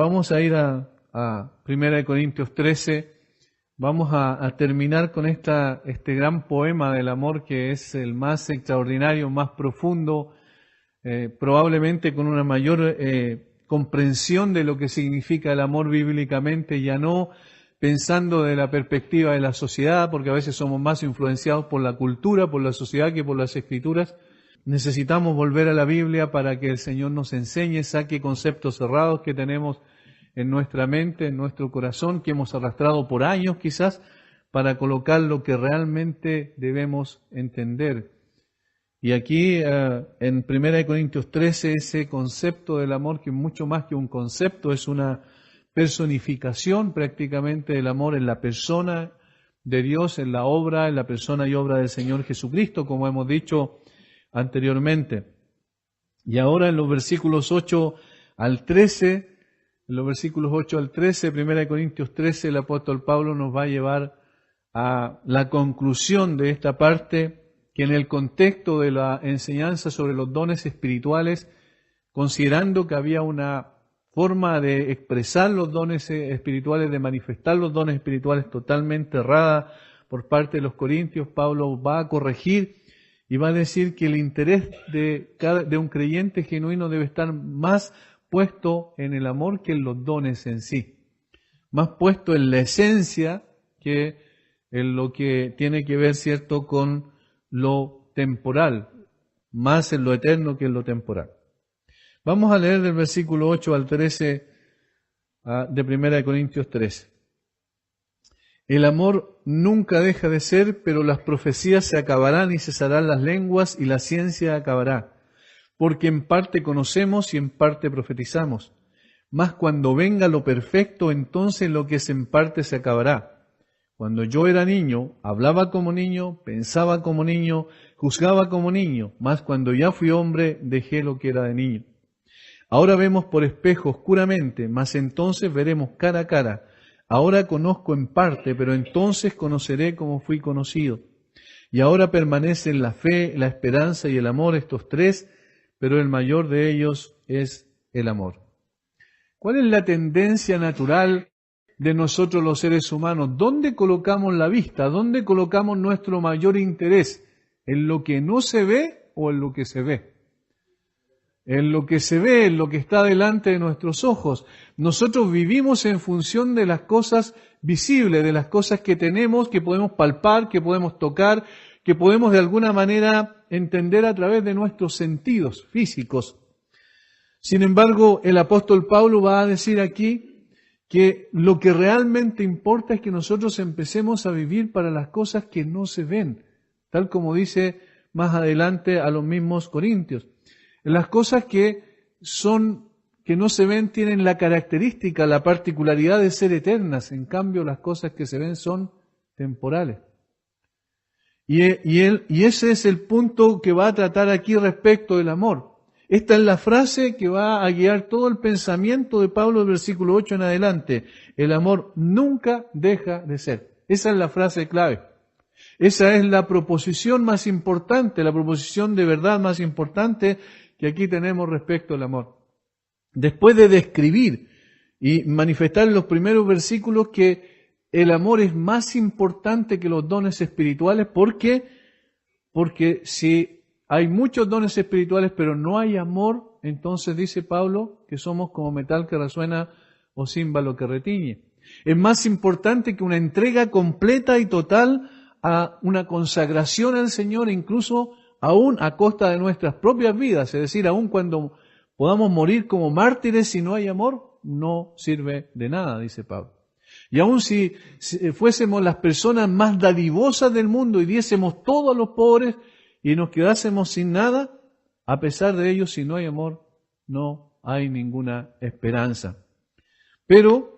vamos a ir a 1 Corintios 13. Vamos a terminar con este gran poema del amor que es el más extraordinario, más profundo, probablemente con una mayor comprensión de lo que significa el amor bíblicamente, ya no pensando de la perspectiva de la sociedad, porque a veces somos más influenciados por la cultura, por la sociedad que por las escrituras. Necesitamos volver a la Biblia para que el Señor nos enseñe, saque conceptos cerrados que tenemos en nuestra mente, en nuestro corazón, que hemos arrastrado por años quizás, para colocar lo que realmente debemos entender. Y aquí en 1 Corintios 13, ese concepto del amor, que es mucho más que un concepto, es una personificación prácticamente del amor en la persona de Dios, en la obra, en la persona y obra del Señor Jesucristo, como hemos dicho anteriormente. Y ahora en los versículos 8 al 13, 1 Corintios 13, el apóstol Pablo nos va a llevar a la conclusión de esta parte, que en el contexto de la enseñanza sobre los dones espirituales, considerando que había una forma de expresar los dones espirituales, de manifestar los dones espirituales totalmente errada por parte de los corintios, Pablo va a corregir y va a decir que el interés de un creyente genuino debe estar más puesto en el amor que en los dones en sí, más puesto en la esencia que en lo que tiene que ver, ¿cierto?, con lo temporal, más en lo eterno que en lo temporal. Vamos a leer del versículo 8 al 13 de 1 Corintios 13. El amor nunca deja de ser, pero las profecías se acabarán y cesarán las lenguas y la ciencia acabará, porque en parte conocemos y en parte profetizamos. Mas cuando venga lo perfecto, entonces lo que es en parte se acabará. Cuando yo era niño, hablaba como niño, pensaba como niño, juzgaba como niño, mas cuando ya fui hombre, dejé lo que era de niño. Ahora vemos por espejo oscuramente, mas entonces veremos cara a cara. Ahora conozco en parte, pero entonces conoceré como fui conocido. Y ahora permanecen la fe, la esperanza y el amor, estos tres, pero el mayor de ellos es el amor. ¿Cuál es la tendencia natural de nosotros los seres humanos? ¿Dónde colocamos la vista? ¿Dónde colocamos nuestro mayor interés? ¿En lo que no se ve o en lo que se ve? En lo que se ve, en lo que está delante de nuestros ojos. Nosotros vivimos en función de las cosas visibles, de las cosas que tenemos, que podemos palpar, que podemos tocar, que podemos de alguna manera entender a través de nuestros sentidos físicos. Sin embargo, el apóstol Pablo va a decir aquí que lo que realmente importa es que nosotros empecemos a vivir para las cosas que no se ven, tal como dice más adelante a los mismos corintios. Las cosas que no se ven tienen la característica, la particularidad de ser eternas. En cambio, las cosas que se ven son temporales. Y ese es el punto que va a tratar aquí respecto del amor. Esta es la frase que va a guiar todo el pensamiento de Pablo del versículo 8 en adelante. El amor nunca deja de ser. Esa es la frase clave. Esa es la proposición más importante, la proposición de verdad más importante que aquí tenemos respecto al amor. Después de describir y manifestar en los primeros versículos que el amor es más importante que los dones espirituales, porque si hay muchos dones espirituales pero no hay amor, entonces dice Pablo que somos como metal que resuena o címbalo que retiñe. Es más importante que una entrega completa y total a una consagración al Señor, incluso aún a costa de nuestras propias vidas, es decir, aún cuando podamos morir como mártires, si no hay amor, no sirve de nada, dice Pablo. Y aún si fuésemos las personas más dadivosas del mundo y diésemos todo a los pobres y nos quedásemos sin nada, a pesar de ello, si no hay amor, no hay ninguna esperanza. Pero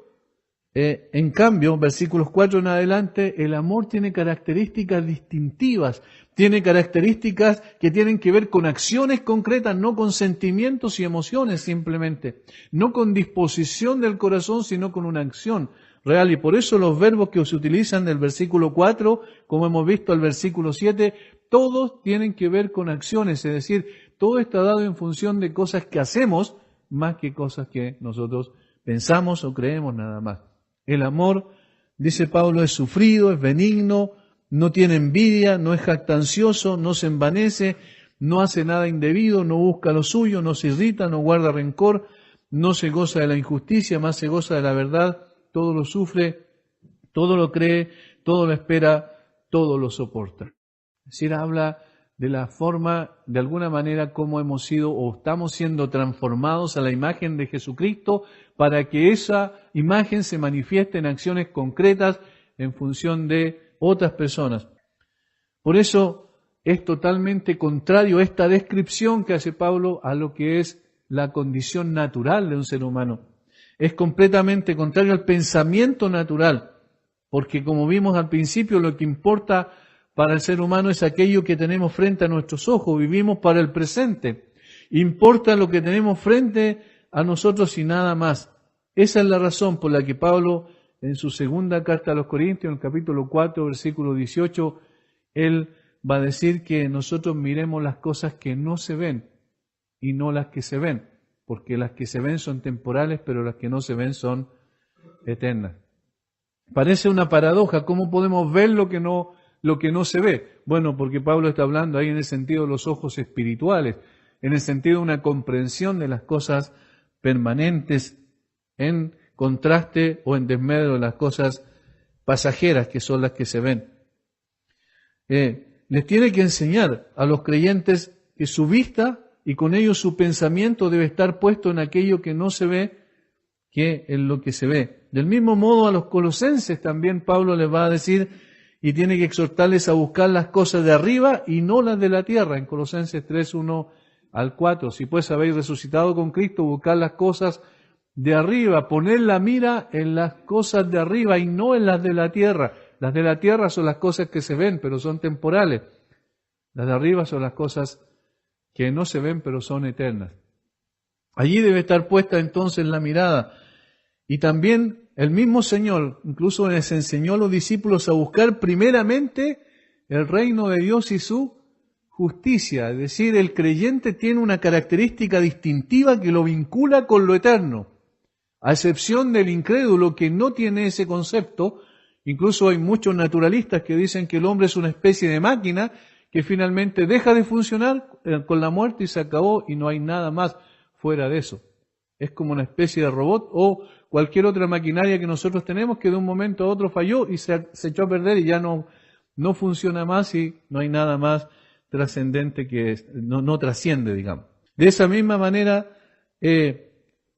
en cambio, versículos 4 en adelante, el amor tiene características distintivas, tiene características que tienen que ver con acciones concretas, no con sentimientos y emociones simplemente, no con disposición del corazón, sino con una acción real. Y por eso los verbos que se utilizan del versículo 4, como hemos visto al versículo 7, todos tienen que ver con acciones, es decir, todo está dado en función de cosas que hacemos más que cosas que nosotros pensamos o creemos nada más. El amor, dice Pablo, es sufrido, es benigno, no tiene envidia, no es jactancioso, no se envanece, no hace nada indebido, no busca lo suyo, no se irrita, no guarda rencor, no se goza de la injusticia, más se goza de la verdad, todo lo sufre, todo lo cree, todo lo espera, todo lo soporta. Es decir, habla de la forma, de alguna manera, cómo hemos sido o estamos siendo transformados a la imagen de Jesucristo para que esa imagen se manifieste en acciones concretas en función de otras personas. Por eso es totalmente contrario esta descripción que hace Pablo a lo que es la condición natural de un ser humano. Es completamente contrario al pensamiento natural, porque como vimos al principio, lo que importa para el ser humano es aquello que tenemos frente a nuestros ojos, vivimos para el presente. Importa lo que tenemos frente a nosotros y nada más. Esa es la razón por la que Pablo, en su segunda carta a los Corintios, en el capítulo 4, versículo 18, él va a decir que nosotros miremos las cosas que no se ven y no las que se ven, porque las que se ven son temporales, pero las que no se ven son eternas. Parece una paradoja, ¿cómo podemos ver lo que no se ve? Bueno, porque Pablo está hablando ahí en el sentido de los ojos espirituales, en el sentido de una comprensión de las cosas permanentes en contraste o en desmedro de las cosas pasajeras que son las que se ven. Les tiene que enseñar a los creyentes que su vista y con ello su pensamiento debe estar puesto en aquello que no se ve que en lo que se ve. Del mismo modo a los colosenses también Pablo les va a decir y tiene que exhortarles a buscar las cosas de arriba y no las de la tierra. En Colosenses 3, 1 al 4. Si pues habéis resucitado con Cristo, buscar las cosas de arriba, poner la mira en las cosas de arriba y no en las de la tierra. Las de la tierra son las cosas que se ven, pero son temporales. Las de arriba son las cosas que no se ven, pero son eternas. Allí debe estar puesta entonces la mirada. Y también el mismo Señor, incluso les enseñó a los discípulos a buscar primeramente el reino de Dios y su justicia. Es decir, el creyente tiene una característica distintiva que lo vincula con lo eterno. A excepción del incrédulo que no tiene ese concepto, incluso hay muchos naturalistas que dicen que el hombre es una especie de máquina que finalmente deja de funcionar con la muerte y se acabó y no hay nada más fuera de eso. Es como una especie de robot o cualquier otra maquinaria que nosotros tenemos que de un momento a otro falló y se echó a perder y ya no funciona más y no hay nada más trascendente que no trasciende, digamos. De esa misma manera,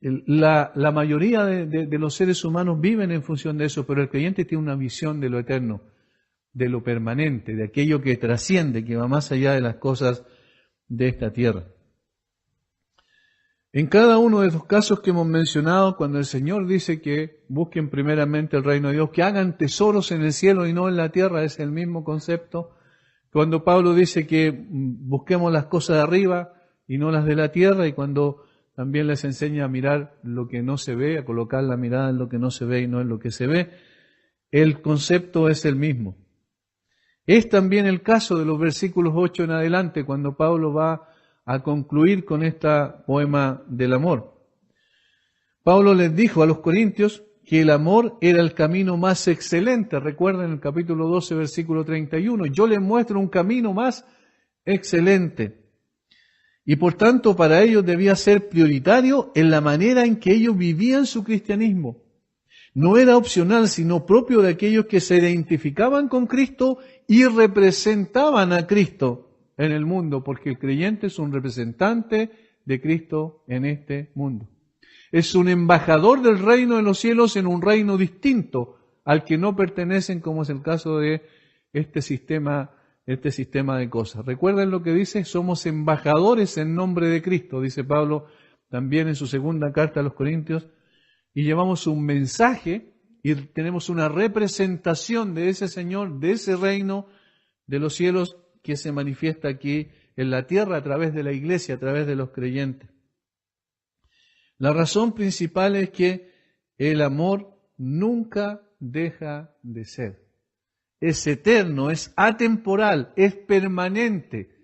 la mayoría de los seres humanos viven en función de eso, pero el creyente tiene una visión de lo eterno, de lo permanente, de aquello que trasciende, que va más allá de las cosas de esta tierra. En cada uno de esos casos que hemos mencionado, cuando el Señor dice que busquen primeramente el reino de Dios, que hagan tesoros en el cielo y no en la tierra, es el mismo concepto. Cuando Pablo dice que busquemos las cosas de arriba y no las de la tierra, y cuando también les enseña a mirar lo que no se ve, a colocar la mirada en lo que no se ve y no en lo que se ve, el concepto es el mismo. Es también el caso de los versículos 8 en adelante, cuando Pablo va a concluir con esta poema del amor. Pablo les dijo a los corintios que el amor era el camino más excelente. Recuerden el capítulo 12, versículo 31. Yo les muestro un camino más excelente. Y por tanto para ellos debía ser prioritario en la manera en que ellos vivían su cristianismo. No era opcional, sino propio de aquellos que se identificaban con Cristo y representaban a Cristo en el mundo, porque el creyente es un representante de Cristo en este mundo. Es un embajador del reino de los cielos en un reino distinto al que no pertenecen, como es el caso de este sistema de cosas. Recuerden lo que dice, somos embajadores en nombre de Cristo, dice Pablo también en su segunda carta a los Corintios, y llevamos un mensaje y tenemos una representación de ese Señor, de ese reino de los cielos que se manifiesta aquí en la tierra a través de la iglesia, a través de los creyentes. La razón principal es que el amor nunca deja de ser. Es eterno, es atemporal, es permanente.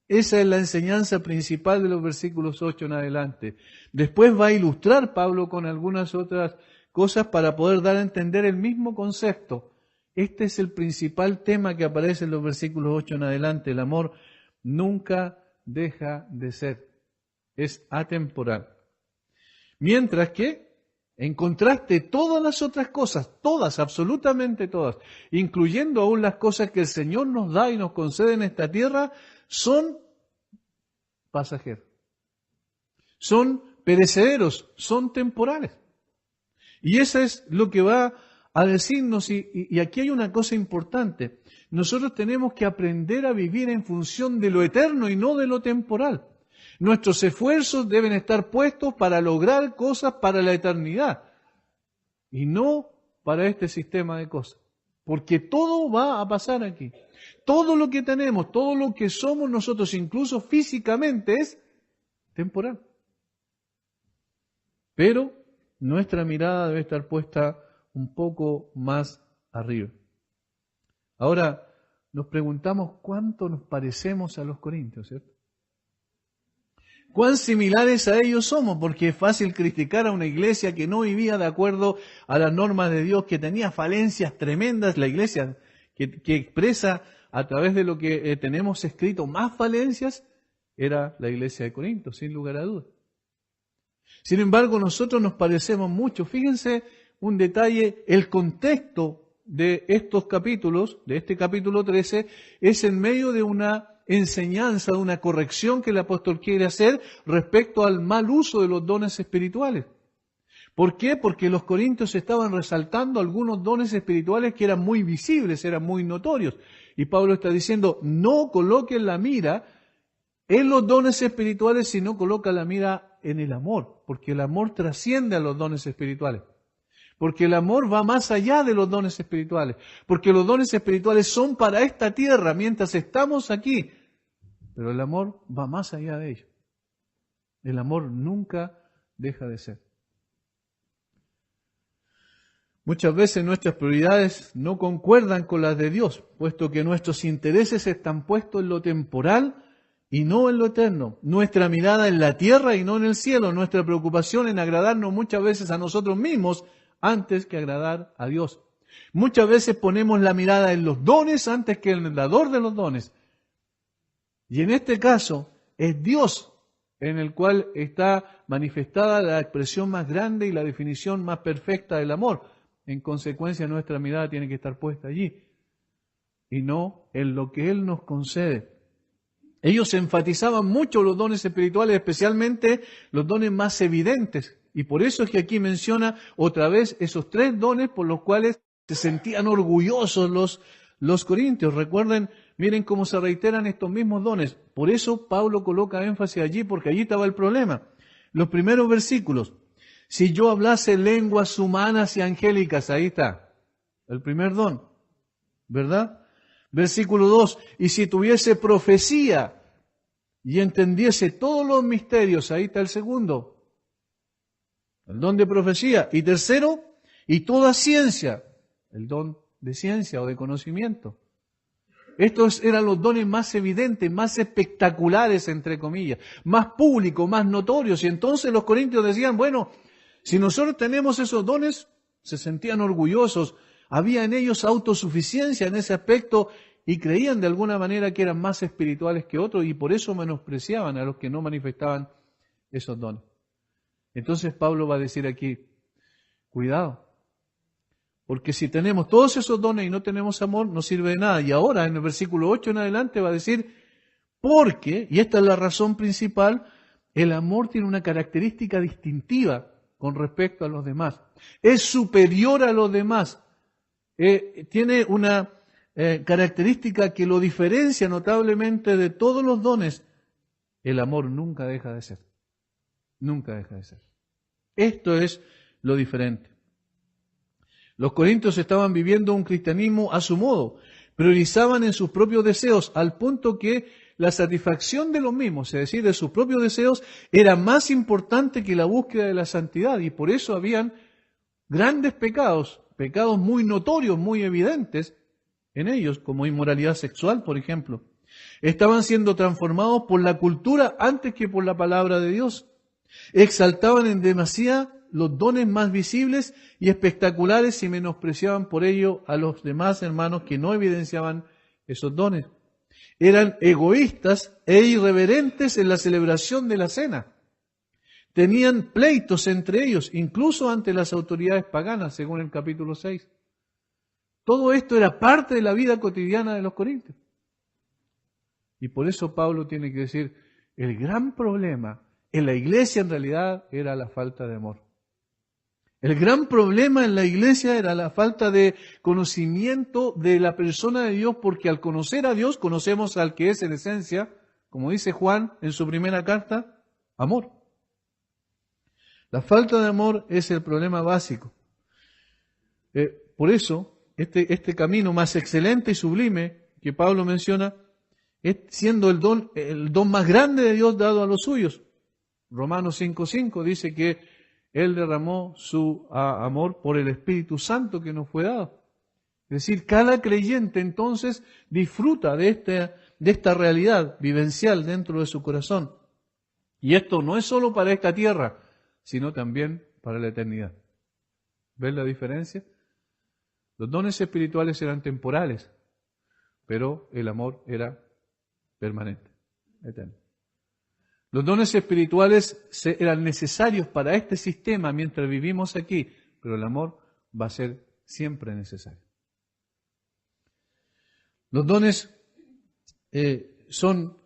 Esa es la enseñanza principal de los versículos 8 en adelante. Después va a ilustrar Pablo con algunas otras cosas para poder dar a entender el mismo concepto. Este es el principal tema que aparece en los versículos 8 en adelante. El amor nunca deja de ser. Es atemporal. Mientras que, en contraste, todas las otras cosas, todas, absolutamente todas, incluyendo aún las cosas que el Señor nos da y nos concede en esta tierra, son pasajeros, son perecederos, son temporales. Y eso es lo que va a decirnos, y aquí hay una cosa importante. Nosotros tenemos que aprender a vivir en función de lo eterno y no de lo temporal. Nuestros esfuerzos deben estar puestos para lograr cosas para la eternidad y no para este sistema de cosas. Porque todo va a pasar aquí. Todo lo que tenemos, todo lo que somos nosotros, incluso físicamente, es temporal. Pero nuestra mirada debe estar puesta un poco más arriba. Ahora, nos preguntamos cuánto nos parecemos a los corintios, ¿cierto? Cuán similares a ellos somos, porque es fácil criticar a una iglesia que no vivía de acuerdo a las normas de Dios, que tenía falencias tremendas. La iglesia que expresa a través de lo que tenemos escrito más falencias era la iglesia de Corinto, sin lugar a dudas. Sin embargo, nosotros nos parecemos mucho. Fíjense un detalle, el contexto de estos capítulos, de este capítulo 13, es en medio de una enseñanza, de una corrección que el apóstol quiere hacer respecto al mal uso de los dones espirituales. ¿Por qué? Porque los corintios estaban resaltando algunos dones espirituales que eran muy visibles, eran muy notorios. Y Pablo está diciendo, no coloquen la mira en los dones espirituales, sino coloca la mira en el amor, porque el amor trasciende a los dones espirituales. Porque el amor va más allá de los dones espirituales. Porque los dones espirituales son para esta tierra mientras estamos aquí. Pero el amor va más allá de ello. El amor nunca deja de ser. Muchas veces nuestras prioridades no concuerdan con las de Dios, puesto que nuestros intereses están puestos en lo temporal y no en lo eterno. Nuestra mirada en la tierra y no en el cielo. Nuestra preocupación en agradarnos muchas veces a nosotros mismos antes que agradar a Dios. Muchas veces ponemos la mirada en los dones antes que en el dador de los dones. Y en este caso es Dios en el cual está manifestada la expresión más grande y la definición más perfecta del amor. En consecuencia, nuestra mirada tiene que estar puesta allí y no en lo que Él nos concede. Ellos enfatizaban mucho los dones espirituales, especialmente los dones más evidentes. Y por eso es que aquí menciona otra vez esos 3 dones por los cuales se sentían orgullosos los corintios. Recuerden, miren cómo se reiteran estos mismos dones. Por eso Pablo coloca énfasis allí, porque allí estaba el problema. Los primeros versículos. Si yo hablase lenguas humanas y angélicas, ahí está, el primer don, ¿verdad? Versículo 2, y si tuviese profecía y entendiese todos los misterios, ahí está el segundo, el don de profecía. Y tercero, y toda ciencia, el don de ciencia o de conocimiento. Estos eran los dones más evidentes, más espectaculares, entre comillas, más públicos, más notorios. Y entonces los corintios decían, bueno, si nosotros tenemos esos dones, se sentían orgullosos, había en ellos autosuficiencia en ese aspecto y creían de alguna manera que eran más espirituales que otros y por eso menospreciaban a los que no manifestaban esos dones. Entonces Pablo va a decir aquí, cuidado, porque si tenemos todos esos dones y no tenemos amor, no sirve de nada. Y ahora en el versículo 8 en adelante va a decir, porque, y esta es la razón principal, el amor tiene una característica distintiva con respecto a los demás. Es superior a los demás. Tiene una característica que lo diferencia notablemente de todos los dones. El amor nunca deja de ser. Nunca deja de ser. Esto es lo diferente. Los corintios estaban viviendo un cristianismo a su modo. Priorizaban en sus propios deseos al punto que la satisfacción de los mismos, es decir, de sus propios deseos, era más importante que la búsqueda de la santidad. Y por eso habían grandes pecados, pecados muy notorios, muy evidentes en ellos, como inmoralidad sexual, por ejemplo. Estaban siendo transformados por la cultura antes que por la palabra de Dios. Exaltaban en demasía los dones más visibles y espectaculares y menospreciaban por ello a los demás hermanos que no evidenciaban esos dones. Eran egoístas e irreverentes en la celebración de la cena. Tenían pleitos entre ellos, incluso ante las autoridades paganas, según el capítulo 6. Todo esto era parte de la vida cotidiana de los corintios. Y por eso Pablo tiene que decir, el gran problema en la iglesia en realidad era la falta de amor. El gran problema en la iglesia era la falta de conocimiento de la persona de Dios, porque al conocer a Dios conocemos al que es en esencia, como dice Juan en su primera carta, amor. La falta de amor es el problema básico. Por eso, este camino más excelente y sublime que Pablo menciona, es siendo el don más grande de Dios dado a los suyos. Romanos 5:5 dice que Él derramó su amor por el Espíritu Santo que nos fue dado. Es decir, cada creyente entonces disfruta de esta realidad vivencial dentro de su corazón. Y esto no es solo para esta tierra, sino también para la eternidad. ¿Ven la diferencia? Los dones espirituales eran temporales, pero el amor era permanente, eterno. Los dones espirituales eran necesarios para este sistema mientras vivimos aquí, pero el amor va a ser siempre necesario. Los dones son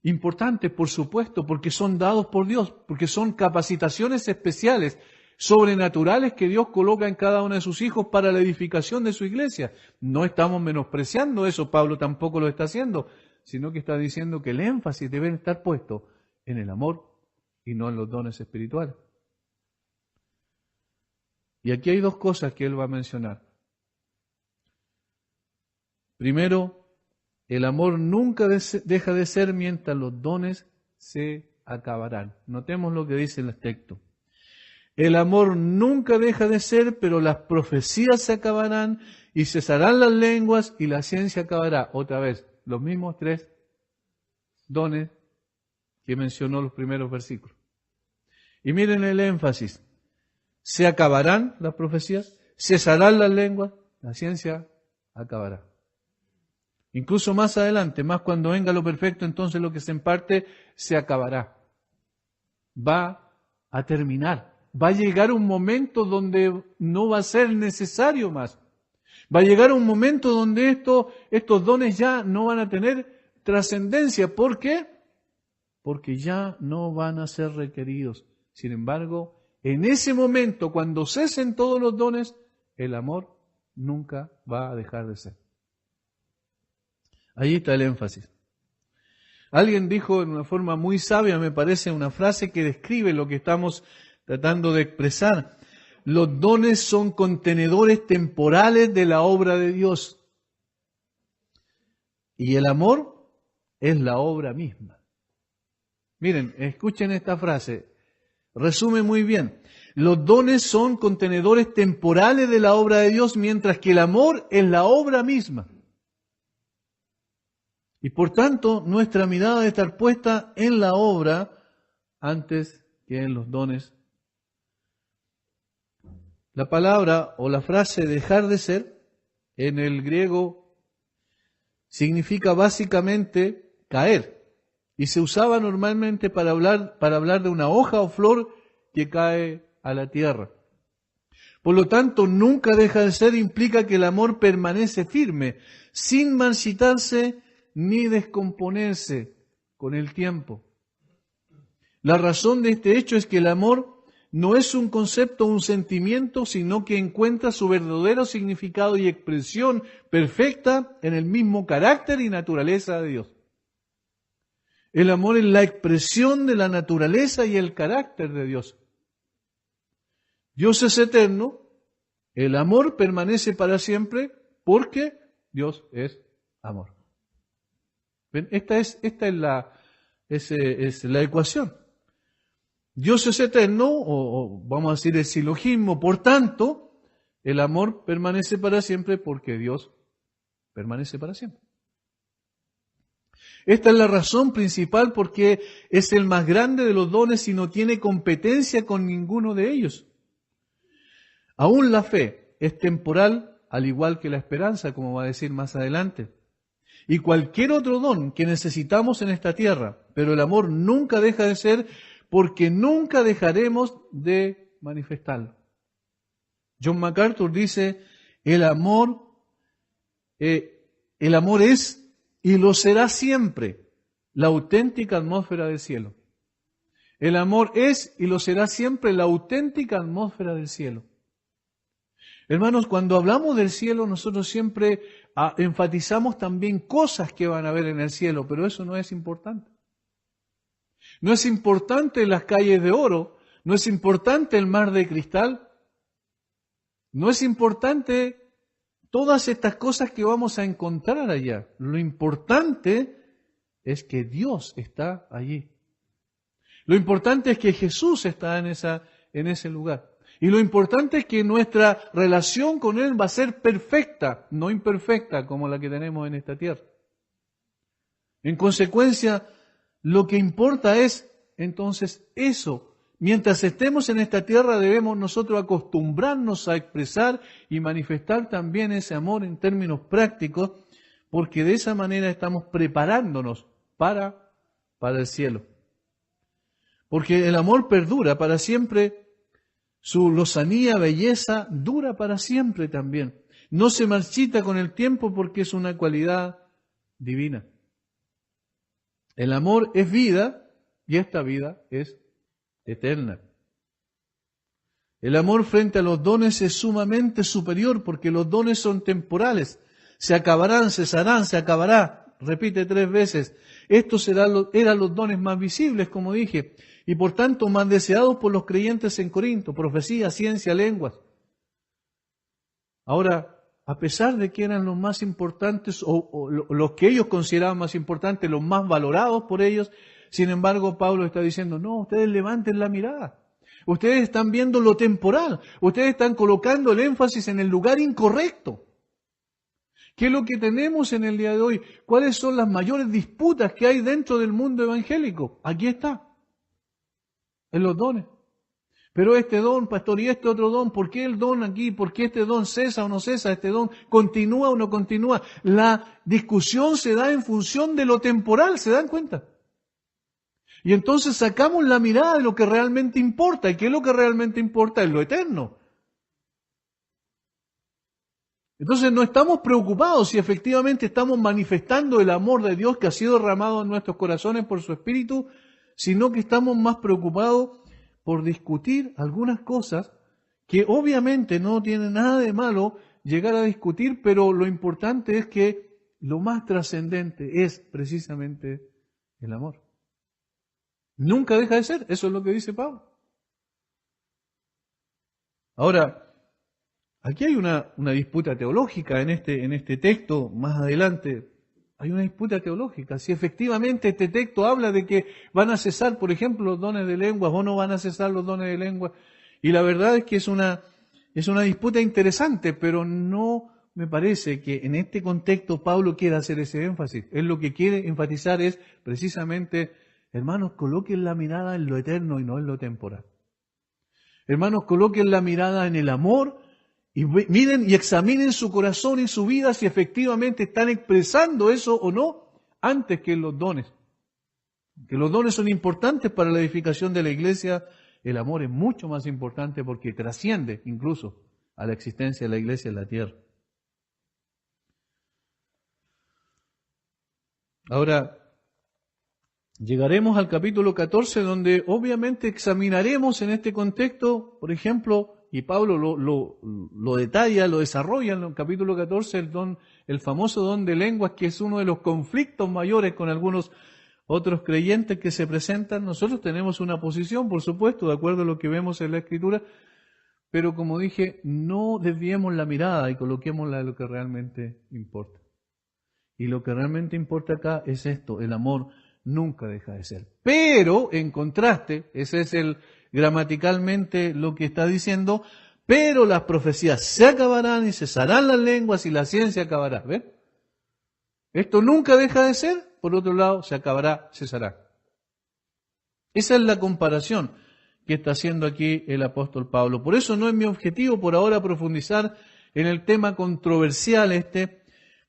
importantes, por supuesto, porque son dados por Dios, porque son capacitaciones especiales, sobrenaturales que Dios coloca en cada uno de sus hijos para la edificación de su iglesia. No estamos menospreciando eso, Pablo tampoco lo está haciendo, sino que está diciendo que el énfasis debe estar puesto en el amor y no en los dones espirituales. Y aquí hay dos cosas que él va a mencionar. Primero, el amor nunca deja de ser mientras los dones se acabarán. Notemos lo que dice el texto. El amor nunca deja de ser, pero las profecías se acabarán y cesarán las lenguas y la ciencia acabará. Otra vez, los mismos tres dones que mencionó los primeros versículos. Y miren el énfasis. Se acabarán las profecías, cesarán las lenguas, la ciencia acabará. Incluso más adelante, más cuando venga lo perfecto, entonces lo que se imparte se acabará. Va a terminar. Va a llegar un momento donde no va a ser necesario más. Va a llegar un momento donde estos dones ya no van a tener trascendencia. ¿Por qué? Porque ya no van a ser requeridos. Sin embargo, en ese momento, cuando cesen todos los dones, el amor nunca va a dejar de ser. Ahí está el énfasis. Alguien dijo en una forma muy sabia, me parece, una frase que describe lo que estamos tratando de expresar. Los dones son contenedores temporales de la obra de Dios. Y el amor es la obra misma. Miren, escuchen esta frase. Resume muy bien. Los dones son contenedores temporales de la obra de Dios, mientras que el amor es la obra misma. Y por tanto, nuestra mirada debe estar puesta en la obra antes que en los dones. La palabra o la frase dejar de ser, en el griego, significa básicamente caer. Y se usaba normalmente para hablar de una hoja o flor que cae a la tierra. Por lo tanto, nunca deja de ser implica que el amor permanece firme, sin marchitarse ni descomponerse con el tiempo. La razón de este hecho es que el amor no es un concepto o un sentimiento, sino que encuentra su verdadero significado y expresión perfecta en el mismo carácter y naturaleza de Dios. El amor es la expresión de la naturaleza y el carácter de Dios. Dios es eterno, el amor permanece para siempre porque Dios es amor. ¿Ven? Esta es la ecuación. Dios es eterno, o vamos a decir el silogismo, por tanto, el amor permanece para siempre porque Dios permanece para siempre. Esta es la razón principal porque es el más grande de los dones y no tiene competencia con ninguno de ellos. Aún la fe es temporal, al igual que la esperanza, como va a decir más adelante. Y cualquier otro don que necesitamos en esta tierra, pero el amor nunca deja de ser porque nunca dejaremos de manifestarlo. John MacArthur dice, el amor es y lo será siempre la auténtica atmósfera del cielo. El amor es y lo será siempre la auténtica atmósfera del cielo. Hermanos, cuando hablamos del cielo, nosotros siempre enfatizamos también cosas que van a haber en el cielo, pero eso no es importante. No es importante las calles de oro, no es importante el mar de cristal, no es importante todas estas cosas que vamos a encontrar allá. Lo importante es que Dios está allí. Lo importante es que Jesús está en ese lugar. Y lo importante es que nuestra relación con Él va a ser perfecta, no imperfecta como la que tenemos en esta tierra. En consecuencia, lo que importa es entonces eso. Mientras estemos en esta tierra debemos nosotros acostumbrarnos a expresar y manifestar también ese amor en términos prácticos, porque de esa manera estamos preparándonos para el cielo. Porque el amor perdura para siempre, su lozanía, belleza, dura para siempre también. No se marchita con el tiempo porque es una cualidad divina. El amor es vida y esta vida es eterna. El amor frente a los dones es sumamente superior porque los dones son temporales. Se acabarán, cesarán, se acabará. Repite 3 veces. Estos eran los dones más visibles, como dije, y por tanto más deseados por los creyentes en Corinto. Profecía, ciencia, lenguas. Ahora, a pesar de que eran los más importantes o los que ellos consideraban más importantes, los más valorados por ellos, sin embargo, Pablo está diciendo, no, ustedes levanten la mirada. Ustedes están viendo lo temporal. Ustedes están colocando el énfasis en el lugar incorrecto. ¿Qué es lo que tenemos en el día de hoy? ¿Cuáles son las mayores disputas que hay dentro del mundo evangélico? Aquí está. En los dones. Pero este don, pastor, y este otro don, ¿por qué el don aquí? ¿Por qué este don cesa o no cesa? ¿Este don continúa o no continúa? La discusión se da en función de lo temporal, ¿se dan cuenta? Y entonces sacamos la mirada de lo que realmente importa. ¿Y qué es lo que realmente importa? Es lo eterno. Entonces no estamos preocupados si efectivamente estamos manifestando el amor de Dios que ha sido derramado en nuestros corazones por su Espíritu, sino que estamos más preocupados por discutir algunas cosas que obviamente no tienen nada de malo llegar a discutir, pero lo importante es que lo más trascendente es precisamente el amor. Nunca deja de ser, eso es lo que dice Pablo. Ahora, aquí hay una disputa teológica en este texto, más adelante, hay una disputa teológica. Si efectivamente este texto habla de que van a cesar, por ejemplo, los dones de lenguas o no van a cesar los dones de lenguas, y la verdad es que es una disputa interesante, pero no me parece que en este contexto Pablo quiera hacer ese énfasis. Él lo que quiere enfatizar es precisamente, hermanos, coloquen la mirada en lo eterno y no en lo temporal. Hermanos, coloquen la mirada en el amor y miren y examinen su corazón y su vida si efectivamente están expresando eso o no antes que los dones. Que los dones son importantes para la edificación de la iglesia, el amor es mucho más importante porque trasciende incluso a la existencia de la iglesia en la tierra. Ahora, llegaremos al capítulo 14 donde obviamente examinaremos en este contexto, por ejemplo, y Pablo lo detalla, lo desarrolla en el capítulo 14, el famoso don de lenguas, que es uno de los conflictos mayores con algunos otros creyentes que se presentan. Nosotros tenemos una posición, por supuesto, de acuerdo a lo que vemos en la Escritura, pero como dije, no desviemos la mirada y coloquémosla en lo que realmente importa. Y lo que realmente importa acá es esto, el amor nunca deja de ser. Pero, en contraste, ese es gramaticalmente lo que está diciendo, pero las profecías se acabarán y cesarán las lenguas y la ciencia acabará. ¿Ven? Esto nunca deja de ser, por otro lado, se acabará, cesará. Esa es la comparación que está haciendo aquí el apóstol Pablo. Por eso no es mi objetivo por ahora profundizar en el tema controversial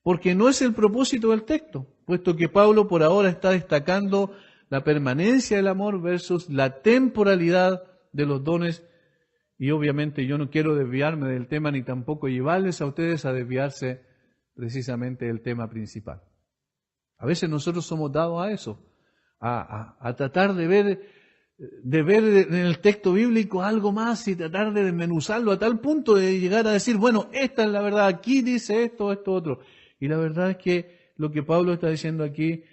porque no es el propósito del texto, puesto que Pablo por ahora está destacando la permanencia del amor versus la temporalidad de los dones. Y obviamente yo no quiero desviarme del tema ni tampoco llevarles a ustedes a desviarse precisamente del tema principal. A veces nosotros somos dados a eso, a tratar de ver en el texto bíblico algo más y tratar de desmenuzarlo a tal punto de llegar a decir, bueno, esta es la verdad, aquí dice esto, esto, otro. Y la verdad es que lo que Pablo está diciendo aquí,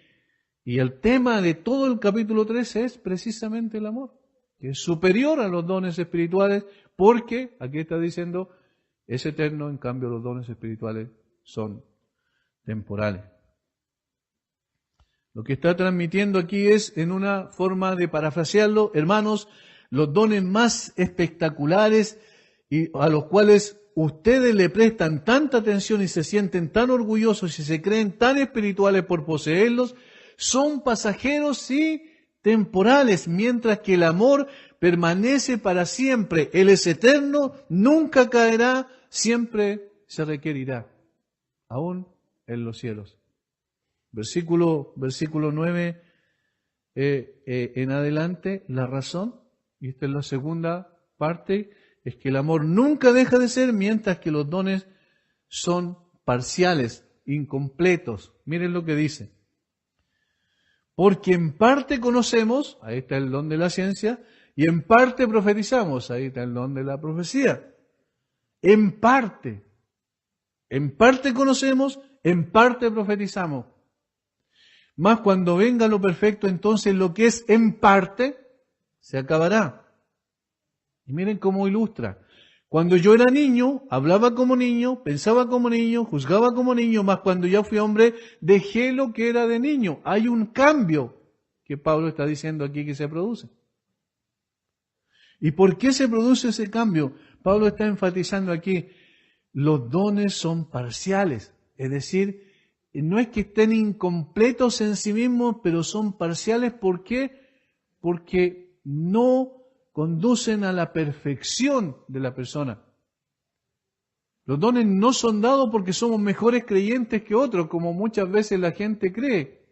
y el tema de todo el capítulo 13 es precisamente el amor, que es superior a los dones espirituales, porque, aquí está diciendo, es eterno, en cambio los dones espirituales son temporales. Lo que está transmitiendo aquí es, en una forma de parafrasearlo, hermanos, los dones más espectaculares y a los cuales ustedes le prestan tanta atención y se sienten tan orgullosos y se creen tan espirituales por poseerlos, son pasajeros y temporales, mientras que el amor permanece para siempre. Él es eterno, nunca caerá, siempre se requerirá, aún en los cielos. Versículo 9 en adelante, la razón, y esta es la segunda parte, es que el amor nunca deja de ser, mientras que los dones son parciales, incompletos. Miren lo que dice. Porque en parte conocemos, ahí está el don de la ciencia, y en parte profetizamos, ahí está el don de la profecía. En parte conocemos, en parte profetizamos. Mas cuando venga lo perfecto, entonces lo que es en parte se acabará. Y miren cómo ilustra. Cuando yo era niño, hablaba como niño, pensaba como niño, juzgaba como niño, mas cuando ya fui hombre, dejé lo que era de niño. Hay un cambio que Pablo está diciendo aquí que se produce. ¿Y por qué se produce ese cambio? Pablo está enfatizando aquí, los dones son parciales, es decir, no es que estén incompletos en sí mismos, pero son parciales. ¿Por qué? Porque no conducen a la perfección de la persona. Los dones no son dados porque somos mejores creyentes que otros, como muchas veces la gente cree.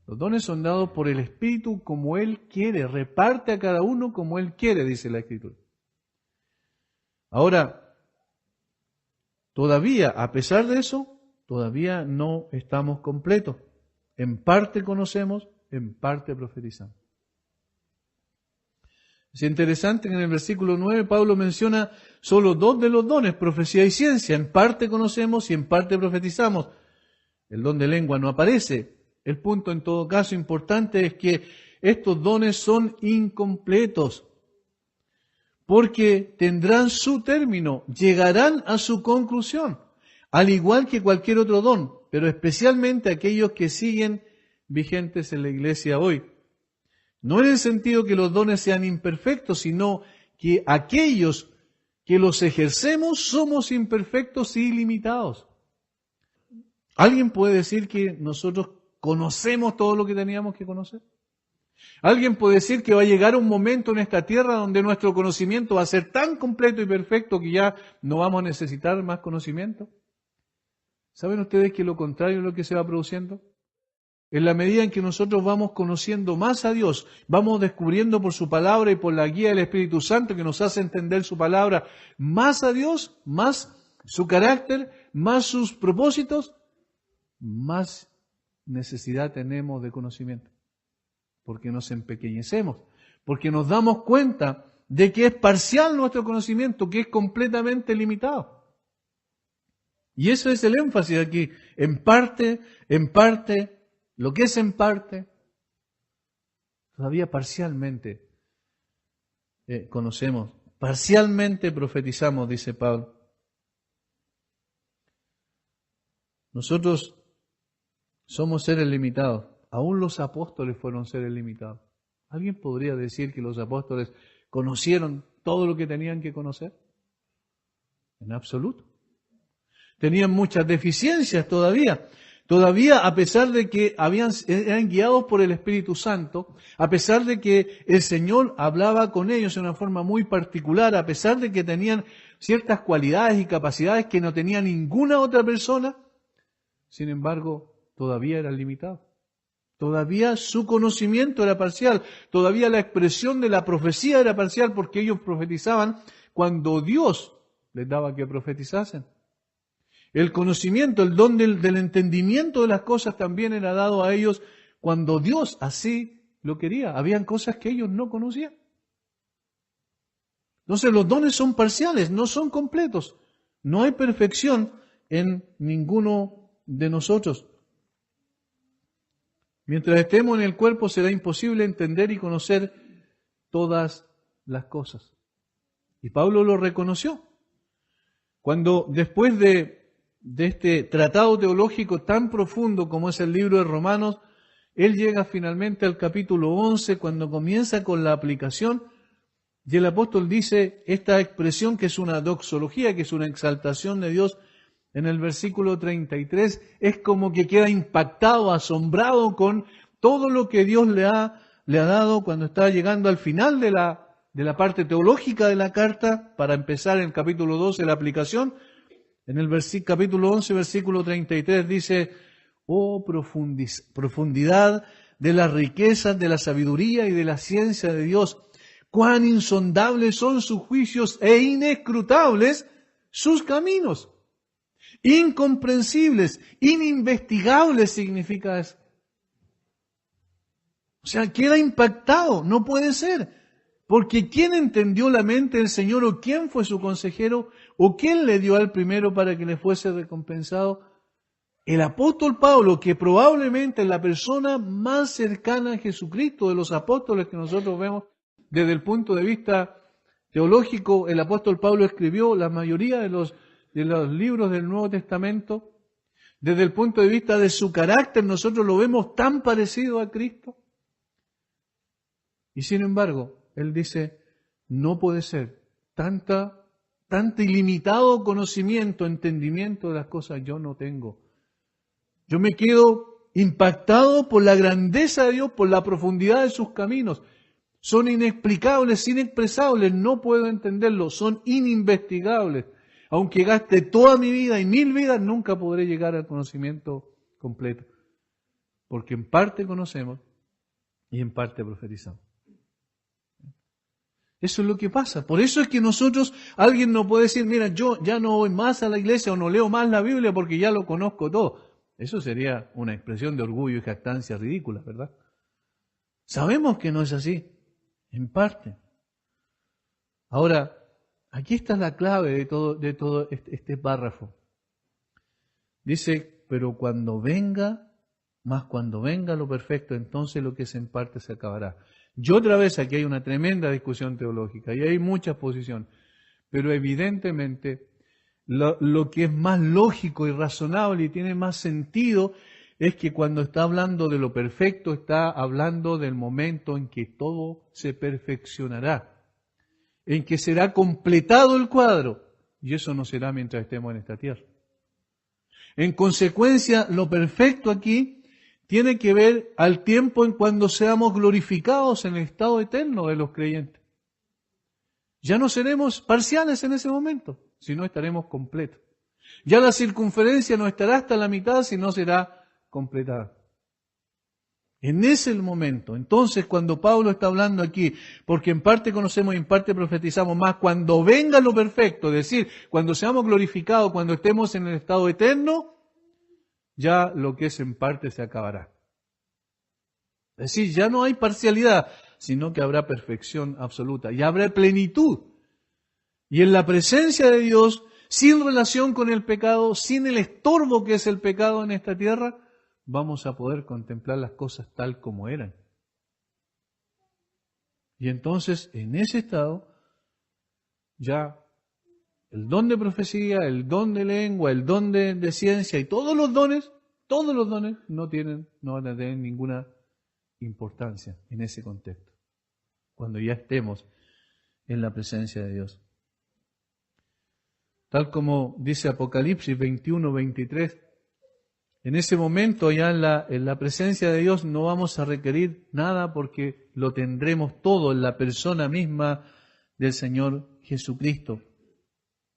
Los dones son dados por el Espíritu como Él quiere, reparte a cada uno como Él quiere, dice la Escritura. Ahora, todavía, a pesar de eso, todavía no estamos completos. En parte conocemos, en parte profetizamos. Es interesante que en el versículo 9 Pablo menciona solo dos de los dones, profecía y ciencia. En parte conocemos y en parte profetizamos. El don de lengua no aparece. El punto en todo caso importante es que estos dones son incompletos, porque tendrán su término, llegarán a su conclusión, al igual que cualquier otro don, pero especialmente aquellos que siguen vigentes en la iglesia hoy. No en el sentido que los dones sean imperfectos, sino que aquellos que los ejercemos somos imperfectos y limitados. ¿Alguien puede decir que nosotros conocemos todo lo que teníamos que conocer? ¿Alguien puede decir que va a llegar un momento en esta tierra donde nuestro conocimiento va a ser tan completo y perfecto que ya no vamos a necesitar más conocimiento? ¿Saben ustedes que lo contrario es lo que se va produciendo? En la medida en que nosotros vamos conociendo más a Dios, vamos descubriendo por su palabra y por la guía del Espíritu Santo que nos hace entender su palabra, más a Dios, más su carácter, más sus propósitos, más necesidad tenemos de conocimiento. Porque nos empequeñecemos, porque nos damos cuenta de que es parcial nuestro conocimiento, que es completamente limitado. Y eso es el énfasis aquí, en parte, lo que es en parte, todavía parcialmente conocemos, parcialmente profetizamos, dice Pablo. Nosotros somos seres limitados, aún los apóstoles fueron seres limitados. ¿Alguien podría decir que los apóstoles conocieron todo lo que tenían que conocer? En absoluto. Tenían muchas deficiencias todavía. Todavía, a pesar de que eran guiados por el Espíritu Santo, a pesar de que el Señor hablaba con ellos de una forma muy particular, a pesar de que tenían ciertas cualidades y capacidades que no tenía ninguna otra persona, sin embargo, todavía eran limitados. Todavía su conocimiento era parcial, todavía la expresión de la profecía era parcial porque ellos profetizaban cuando Dios les daba que profetizasen. El conocimiento, el don del entendimiento de las cosas también era dado a ellos cuando Dios así lo quería. Habían cosas que ellos no conocían. Entonces los dones son parciales, no son completos. No hay perfección en ninguno de nosotros. Mientras estemos en el cuerpo será imposible entender y conocer todas las cosas. Y Pablo lo reconoció. Cuando después de este tratado teológico tan profundo como es el libro de Romanos, él llega finalmente al capítulo 11 cuando comienza con la aplicación y el apóstol dice esta expresión que es una doxología, que es una exaltación de Dios. En el versículo 33 es como que queda impactado, asombrado con todo lo que Dios le ha dado cuando está llegando al final de la parte teológica de la carta, para empezar en el capítulo 12 la aplicación. En el capítulo 11, versículo 33 dice, oh profundidad de las riquezas, de la sabiduría y de la ciencia de Dios, cuán insondables son sus juicios e inescrutables sus caminos. Incomprensibles, ininvestigables significa eso. O sea, queda impactado, no puede ser. Porque ¿quién entendió la mente del Señor o quién fue su consejero o quién le dio al primero para que le fuese recompensado? El apóstol Pablo, que probablemente es la persona más cercana a Jesucristo de los apóstoles que nosotros vemos desde el punto de vista teológico, el apóstol Pablo escribió la mayoría de los libros del Nuevo Testamento. Desde el punto de vista de su carácter, nosotros lo vemos tan parecido a Cristo. Y sin embargo, él dice, no puede ser tanto ilimitado conocimiento, entendimiento de las cosas yo no tengo. Yo me quedo impactado por la grandeza de Dios, por la profundidad de sus caminos. Son inexplicables, inexpresables, no puedo entenderlos, son ininvestigables. Aunque gaste toda mi vida y 1000 vidas, nunca podré llegar al conocimiento completo. Porque en parte conocemos y en parte profetizamos. Eso es lo que pasa. Por eso es que alguien no puede decir, mira, yo ya no voy más a la iglesia o no leo más la Biblia porque ya lo conozco todo. Eso sería una expresión de orgullo y jactancia ridícula, ¿verdad? Sabemos que no es así, en parte. Ahora, aquí está la clave de todo este párrafo. Dice, pero cuando venga lo perfecto, entonces lo que es en parte se acabará. Y otra vez aquí hay una tremenda discusión teológica y hay mucha posición, pero evidentemente lo que es más lógico y razonable y tiene más sentido es que cuando está hablando de lo perfecto, está hablando del momento en que todo se perfeccionará, en que será completado el cuadro, y eso no será mientras estemos en esta tierra. En consecuencia, lo perfecto aquí tiene que ver al tiempo en cuando seamos glorificados en el estado eterno de los creyentes. Ya no seremos parciales en ese momento, sino estaremos completos. Ya la circunferencia no estará hasta la mitad, sino será completada. En ese momento, entonces cuando Pablo está hablando aquí, porque en parte conocemos y en parte profetizamos más, cuando venga lo perfecto, es decir, cuando seamos glorificados, cuando estemos en el estado eterno, ya lo que es en parte se acabará. Es decir, ya no hay parcialidad, sino que habrá perfección absoluta y habrá plenitud. Y en la presencia de Dios, sin relación con el pecado, sin el estorbo que es el pecado en esta tierra, vamos a poder contemplar las cosas tal como eran. Y entonces, en ese estado, ya el don de profecía, el don de lengua, el don de ciencia y todos los dones no van a tener ninguna importancia en ese contexto, cuando ya estemos en la presencia de Dios. Tal como dice Apocalipsis 21, 23, En ese momento, ya en la presencia de Dios, no vamos a requerir nada porque lo tendremos todo en la persona misma del Señor Jesucristo.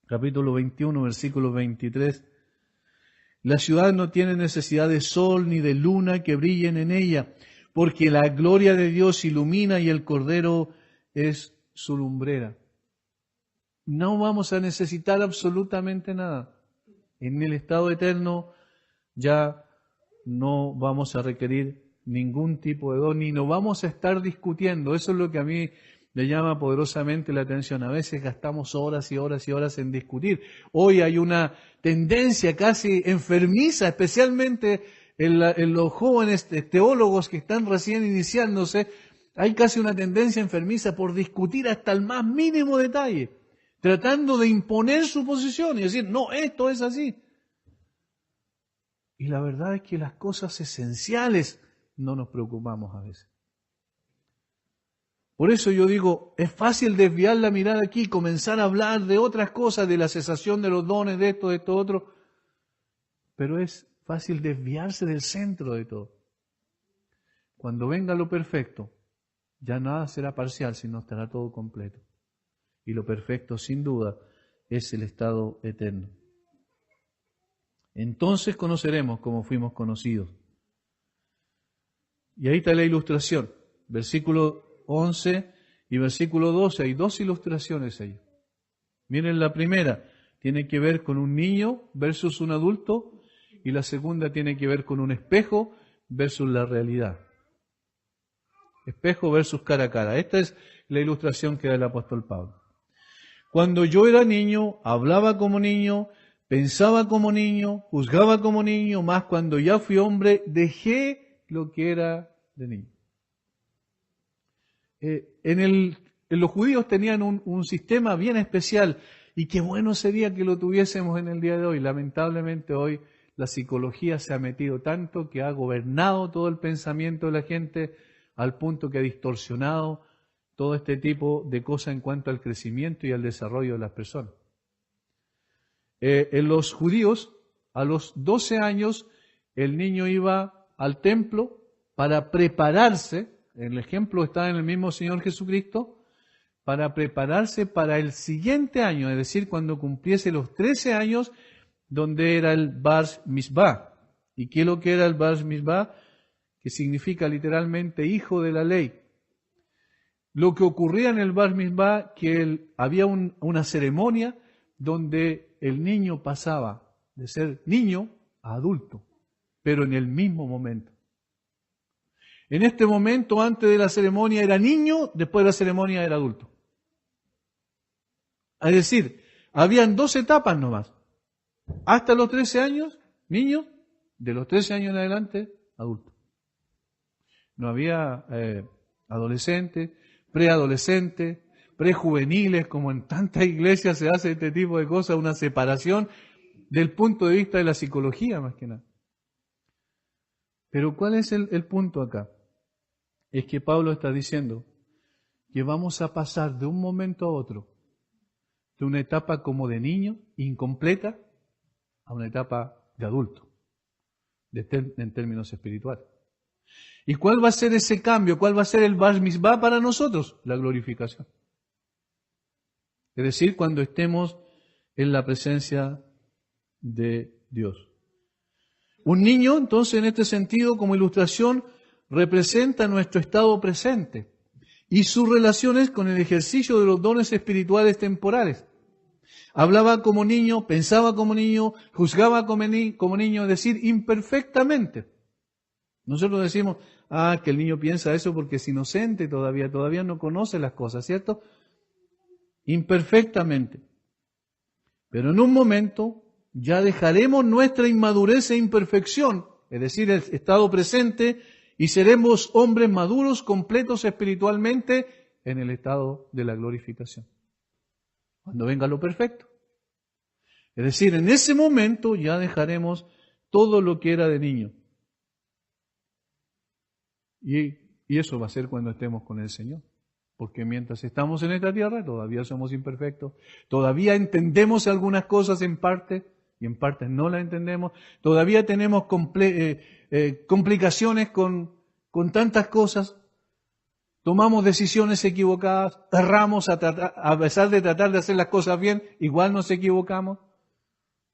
Capítulo 21, versículo 23. La ciudad no tiene necesidad de sol ni de luna que brillen en ella, porque la gloria de Dios ilumina y el Cordero es su lumbrera. No vamos a necesitar absolutamente nada. En el estado eterno ya no vamos a requerir ningún tipo de don, ni nos vamos a estar discutiendo. Eso es lo que a mí me llama poderosamente la atención. A veces gastamos horas y horas y horas en discutir. Hoy hay una tendencia casi enfermiza, especialmente en los jóvenes teólogos que están recién iniciándose. Hay casi una tendencia enfermiza por discutir hasta el más mínimo detalle, tratando de imponer su posición y decir, no, esto es así. Y la verdad es que las cosas esenciales no nos preocupamos a veces. Por eso yo digo, es fácil desviar la mirada aquí y comenzar a hablar de otras cosas, de la cesación de los dones, de esto otro, pero es fácil desviarse del centro de todo. Cuando venga lo perfecto, ya nada será parcial, sino estará todo completo. Y lo perfecto, sin duda, es el estado eterno. Entonces conoceremos como fuimos conocidos. Y ahí está la ilustración. Versículo 11 y versículo 12. Hay dos ilustraciones ahí. Miren, la primera tiene que ver con un niño versus un adulto, y la segunda tiene que ver con un espejo versus la realidad. Espejo versus cara a cara. Esta es la ilustración que da el apóstol Pablo. Cuando yo era niño, hablaba como niño, pensaba como niño, juzgaba como niño, mas cuando ya fui hombre, dejé lo que era de niño. En los judíos tenían un sistema bien especial, y qué bueno sería que lo tuviésemos en el día de hoy. Lamentablemente hoy la psicología se ha metido tanto que ha gobernado todo el pensamiento de la gente al punto que ha distorsionado todo este tipo de cosas en cuanto al crecimiento y al desarrollo de las personas. En los judíos, a los 12 años, el niño iba al templo para prepararse. El ejemplo está en el mismo Señor Jesucristo, para prepararse para el siguiente año, es decir, cuando cumpliese los 13 años, donde era el Bar Mizvah. ¿Y qué es lo que era el Bar Mizvah? Que significa literalmente hijo de la ley. Lo que ocurría en el Bar Mizvah, que había una ceremonia donde el niño pasaba de ser niño a adulto, pero en el mismo momento. En este momento, antes de la ceremonia era niño, después de la ceremonia era adulto. Es decir, habían 2 etapas nomás. Hasta los 13 años, niño, de los 13 años en adelante, adulto. No había adolescentes, preadolescentes, prejuveniles, como en tantas iglesias se hace este tipo de cosas, una separación del punto de vista de la psicología más que nada. Pero ¿cuál es el punto acá? Es que Pablo está diciendo que vamos a pasar de un momento a otro, de una etapa como de niño, incompleta, a una etapa de adulto, en términos espirituales. ¿Y cuál va a ser ese cambio? ¿Cuál va a ser el Bar Mizvah para nosotros? La glorificación. Es decir, cuando estemos en la presencia de Dios. Un niño, entonces, en este sentido, como ilustración, representa nuestro estado presente y sus relaciones con el ejercicio de los dones espirituales temporales. Hablaba como niño, pensaba como niño, juzgaba como niño, es decir, imperfectamente. Nosotros decimos, que el niño piensa eso porque es inocente todavía no conoce las cosas, ¿cierto? Imperfectamente. Pero en un momento ya dejaremos nuestra inmadurez e imperfección, es decir, el estado presente, y seremos hombres maduros, completos espiritualmente, en el estado de la glorificación. Cuando venga lo perfecto. Es decir, en ese momento ya dejaremos todo lo que era de niño. Y eso va a ser cuando estemos con el Señor. Porque mientras estamos en esta tierra todavía somos imperfectos, todavía entendemos algunas cosas en parte y en partes no la entendemos. Todavía tenemos complicaciones con tantas cosas. Tomamos decisiones equivocadas, erramos a pesar de tratar de hacer las cosas bien, igual nos equivocamos.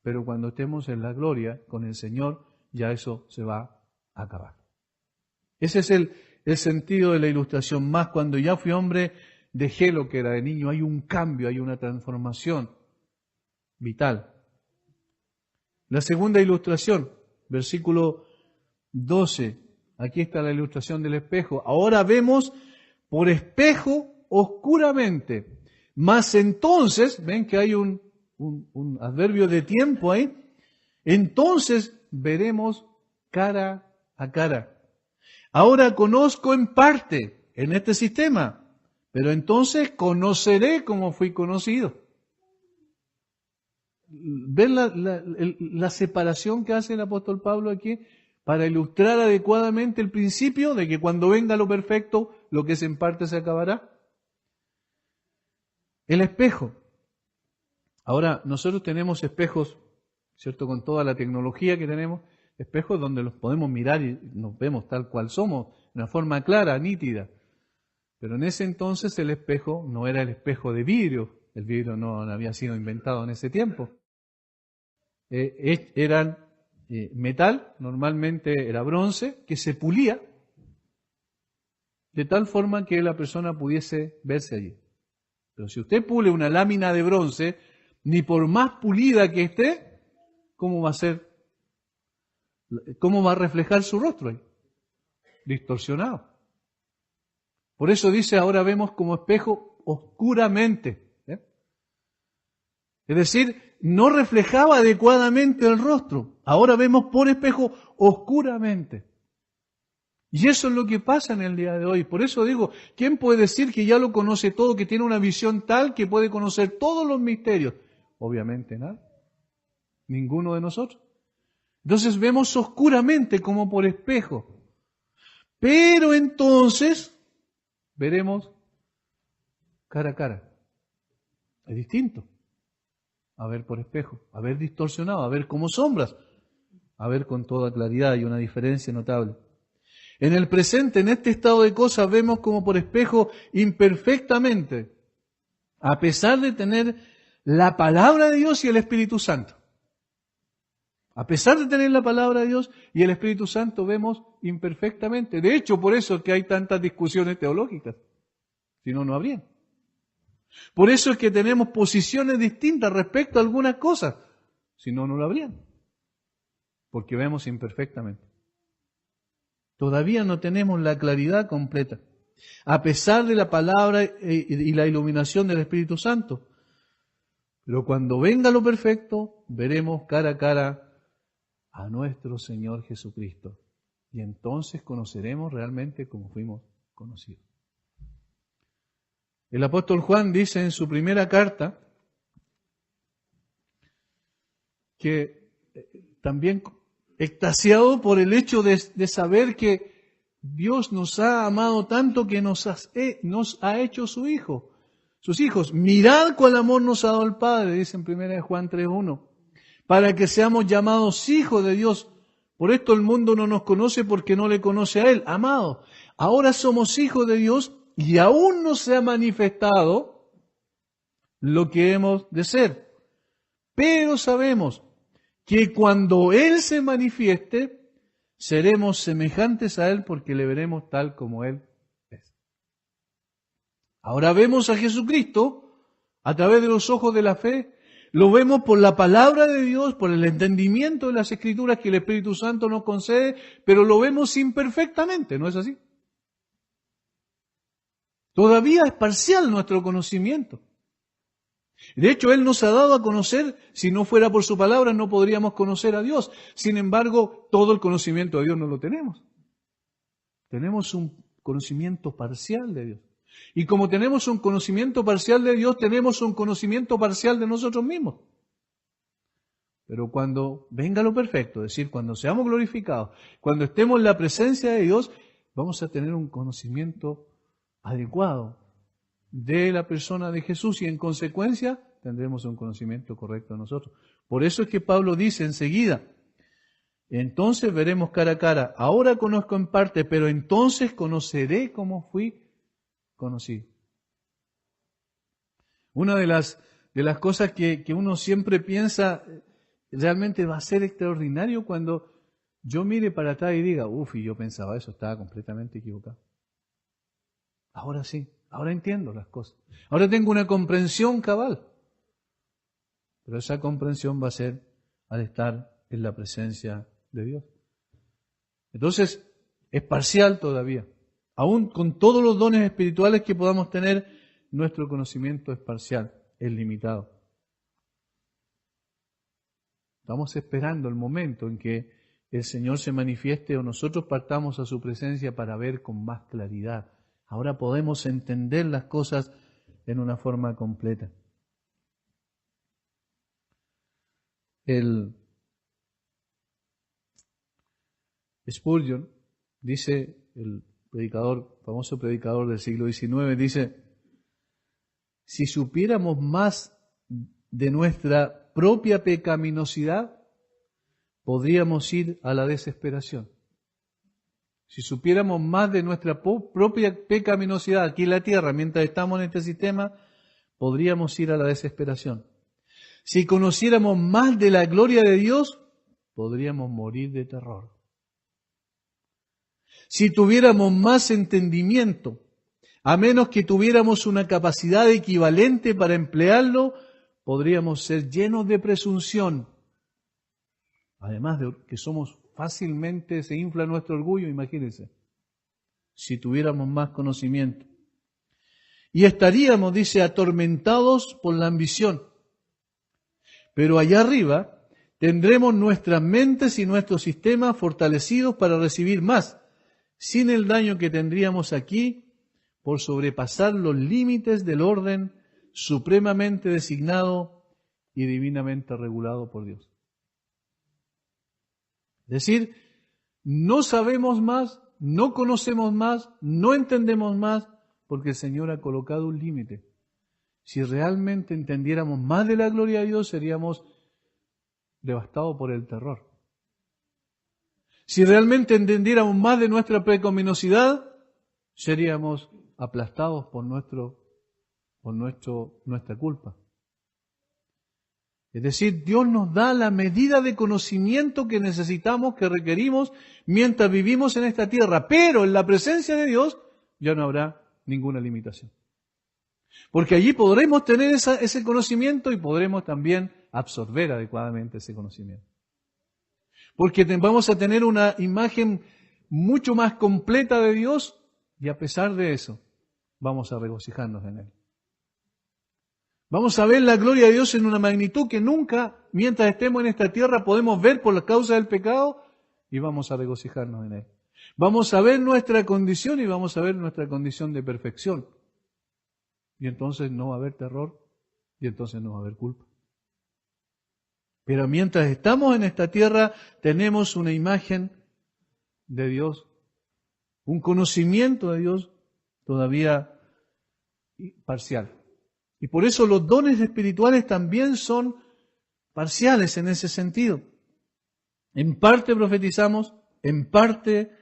Pero cuando estemos en la gloria con el Señor, ya eso se va a acabar. Ese es el sentido de la ilustración. Más cuando ya fui hombre, dejé lo que era de niño. Hay un cambio, hay una transformación vital. La segunda ilustración, versículo 12. Aquí está la ilustración del espejo. Ahora vemos por espejo oscuramente. Mas entonces, ven que hay un adverbio de tiempo ahí. Entonces veremos cara a cara. Ahora conozco en parte en este sistema, pero entonces conoceré como fui conocido. ¿Ven la separación que hace el apóstol Pablo aquí? Para ilustrar adecuadamente el principio de que cuando venga lo perfecto, lo que es en parte se acabará. El espejo. Ahora, nosotros tenemos espejos, ¿cierto? Con toda la tecnología que tenemos, espejos donde los podemos mirar y nos vemos tal cual somos, de una forma clara, nítida. Pero en ese entonces el espejo no era el espejo de vidrio. El vidrio no había sido inventado en ese tiempo. Eran metal, normalmente era bronce, que se pulía de tal forma que la persona pudiese verse allí. Pero si usted pule una lámina de bronce, ni por más pulida que esté, ¿cómo va a ser? ¿Cómo va a reflejar su rostro ahí? Distorsionado. Por eso dice, ahora vemos como espejo oscuramente. Es decir, no reflejaba adecuadamente el rostro. Ahora vemos por espejo oscuramente. Y eso es lo que pasa en el día de hoy. Por eso digo, ¿quién puede decir que ya lo conoce todo, que tiene una visión tal que puede conocer todos los misterios? Obviamente nada. Ninguno de nosotros. Entonces vemos oscuramente como por espejo. Pero entonces veremos cara a cara. Es distinto. A ver por espejo, a ver distorsionado, a ver como sombras, a ver con toda claridad. Hay una diferencia notable. En el presente, en este estado de cosas, vemos como por espejo imperfectamente, a pesar de tener la palabra de Dios y el Espíritu Santo. A pesar de tener la palabra de Dios y el Espíritu Santo, vemos imperfectamente. De hecho, por eso es que hay tantas discusiones teológicas. Si no, no habrían. Por eso es que tenemos posiciones distintas respecto a algunas cosas. Si no, no lo habrían. Porque vemos imperfectamente. Todavía no tenemos la claridad completa. A pesar de la palabra y la iluminación del Espíritu Santo. Pero cuando venga lo perfecto, veremos cara a cara a nuestro Señor Jesucristo. Y entonces conoceremos realmente como fuimos conocidos. El apóstol Juan dice en su primera carta que también extasiado por el hecho de saber que Dios nos ha amado tanto que nos ha hecho su hijo, sus hijos. Mirad cuál amor nos ha dado el Padre, dice en 1 Juan 3:1, para que seamos llamados hijos de Dios. Por esto el mundo no nos conoce porque no le conoce a Él. Amado, ahora somos hijos de Dios y aún no se ha manifestado lo que hemos de ser. Pero sabemos que cuando Él se manifieste, seremos semejantes a Él porque le veremos tal como Él es. Ahora vemos a Jesucristo a través de los ojos de la fe. Lo vemos por la palabra de Dios, por el entendimiento de las Escrituras que el Espíritu Santo nos concede, pero lo vemos imperfectamente, ¿no es así? Todavía es parcial nuestro conocimiento. De hecho, Él nos ha dado a conocer, si no fuera por su palabra, no podríamos conocer a Dios. Sin embargo, todo el conocimiento de Dios no lo tenemos. Tenemos un conocimiento parcial de Dios. Y como tenemos un conocimiento parcial de Dios, tenemos un conocimiento parcial de nosotros mismos. Pero cuando venga lo perfecto, es decir, cuando seamos glorificados, cuando estemos en la presencia de Dios, vamos a tener un conocimiento adecuado de la persona de Jesús y en consecuencia tendremos un conocimiento correcto de nosotros. Por eso es que Pablo dice enseguida, entonces veremos cara a cara. Ahora conozco en parte, pero entonces conoceré como fui conocido. Una de las cosas que uno siempre piensa realmente va a ser extraordinario cuando yo mire para atrás y diga, y yo pensaba eso, estaba completamente equivocado. Ahora sí, ahora entiendo las cosas. Ahora tengo una comprensión cabal. Pero esa comprensión va a ser al estar en la presencia de Dios. Entonces, es parcial todavía. Aún con todos los dones espirituales que podamos tener, nuestro conocimiento es parcial, es limitado. Estamos esperando el momento en que el Señor se manifieste o nosotros partamos a su presencia para ver con más claridad. Ahora podemos entender las cosas en una forma completa. El Spurgeon dice, el famoso predicador del siglo XIX, dice, si supiéramos más de nuestra propia pecaminosidad, podríamos ir a la desesperación. Si supiéramos más de nuestra propia pecaminosidad aquí en la tierra, mientras estamos en este sistema, podríamos ir a la desesperación. Si conociéramos más de la gloria de Dios, podríamos morir de terror. Si tuviéramos más entendimiento, a menos que tuviéramos una capacidad equivalente para emplearlo, podríamos ser llenos de presunción. Además de que somos fácilmente, se infla nuestro orgullo, imagínense, si tuviéramos más conocimiento. Y estaríamos, dice, atormentados por la ambición. Pero allá arriba tendremos nuestras mentes y nuestros sistemas fortalecidos para recibir más, sin el daño que tendríamos aquí por sobrepasar los límites del orden supremamente designado y divinamente regulado por Dios. Es decir, no sabemos más, no conocemos más, no entendemos más, porque el Señor ha colocado un límite. Si realmente entendiéramos más de la gloria de Dios, seríamos devastados por el terror. Si realmente entendiéramos más de nuestra pecaminosidad, seríamos aplastados por nuestra culpa. Es decir, Dios nos da la medida de conocimiento que necesitamos, que requerimos mientras vivimos en esta tierra. Pero en la presencia de Dios ya no habrá ninguna limitación. Porque allí podremos tener ese conocimiento y podremos también absorber adecuadamente ese conocimiento. Porque vamos a tener una imagen mucho más completa de Dios y a pesar de eso vamos a regocijarnos en Él. Vamos a ver la gloria de Dios en una magnitud que nunca, mientras estemos en esta tierra, podemos ver por la causa del pecado y vamos a regocijarnos en Él. Vamos a ver nuestra condición y vamos a ver nuestra condición de perfección. Y entonces no va a haber terror y entonces no va a haber culpa. Pero mientras estamos en esta tierra, tenemos una imagen de Dios, un conocimiento de Dios todavía parcial. Y por eso los dones espirituales también son parciales en ese sentido. En parte profetizamos, en parte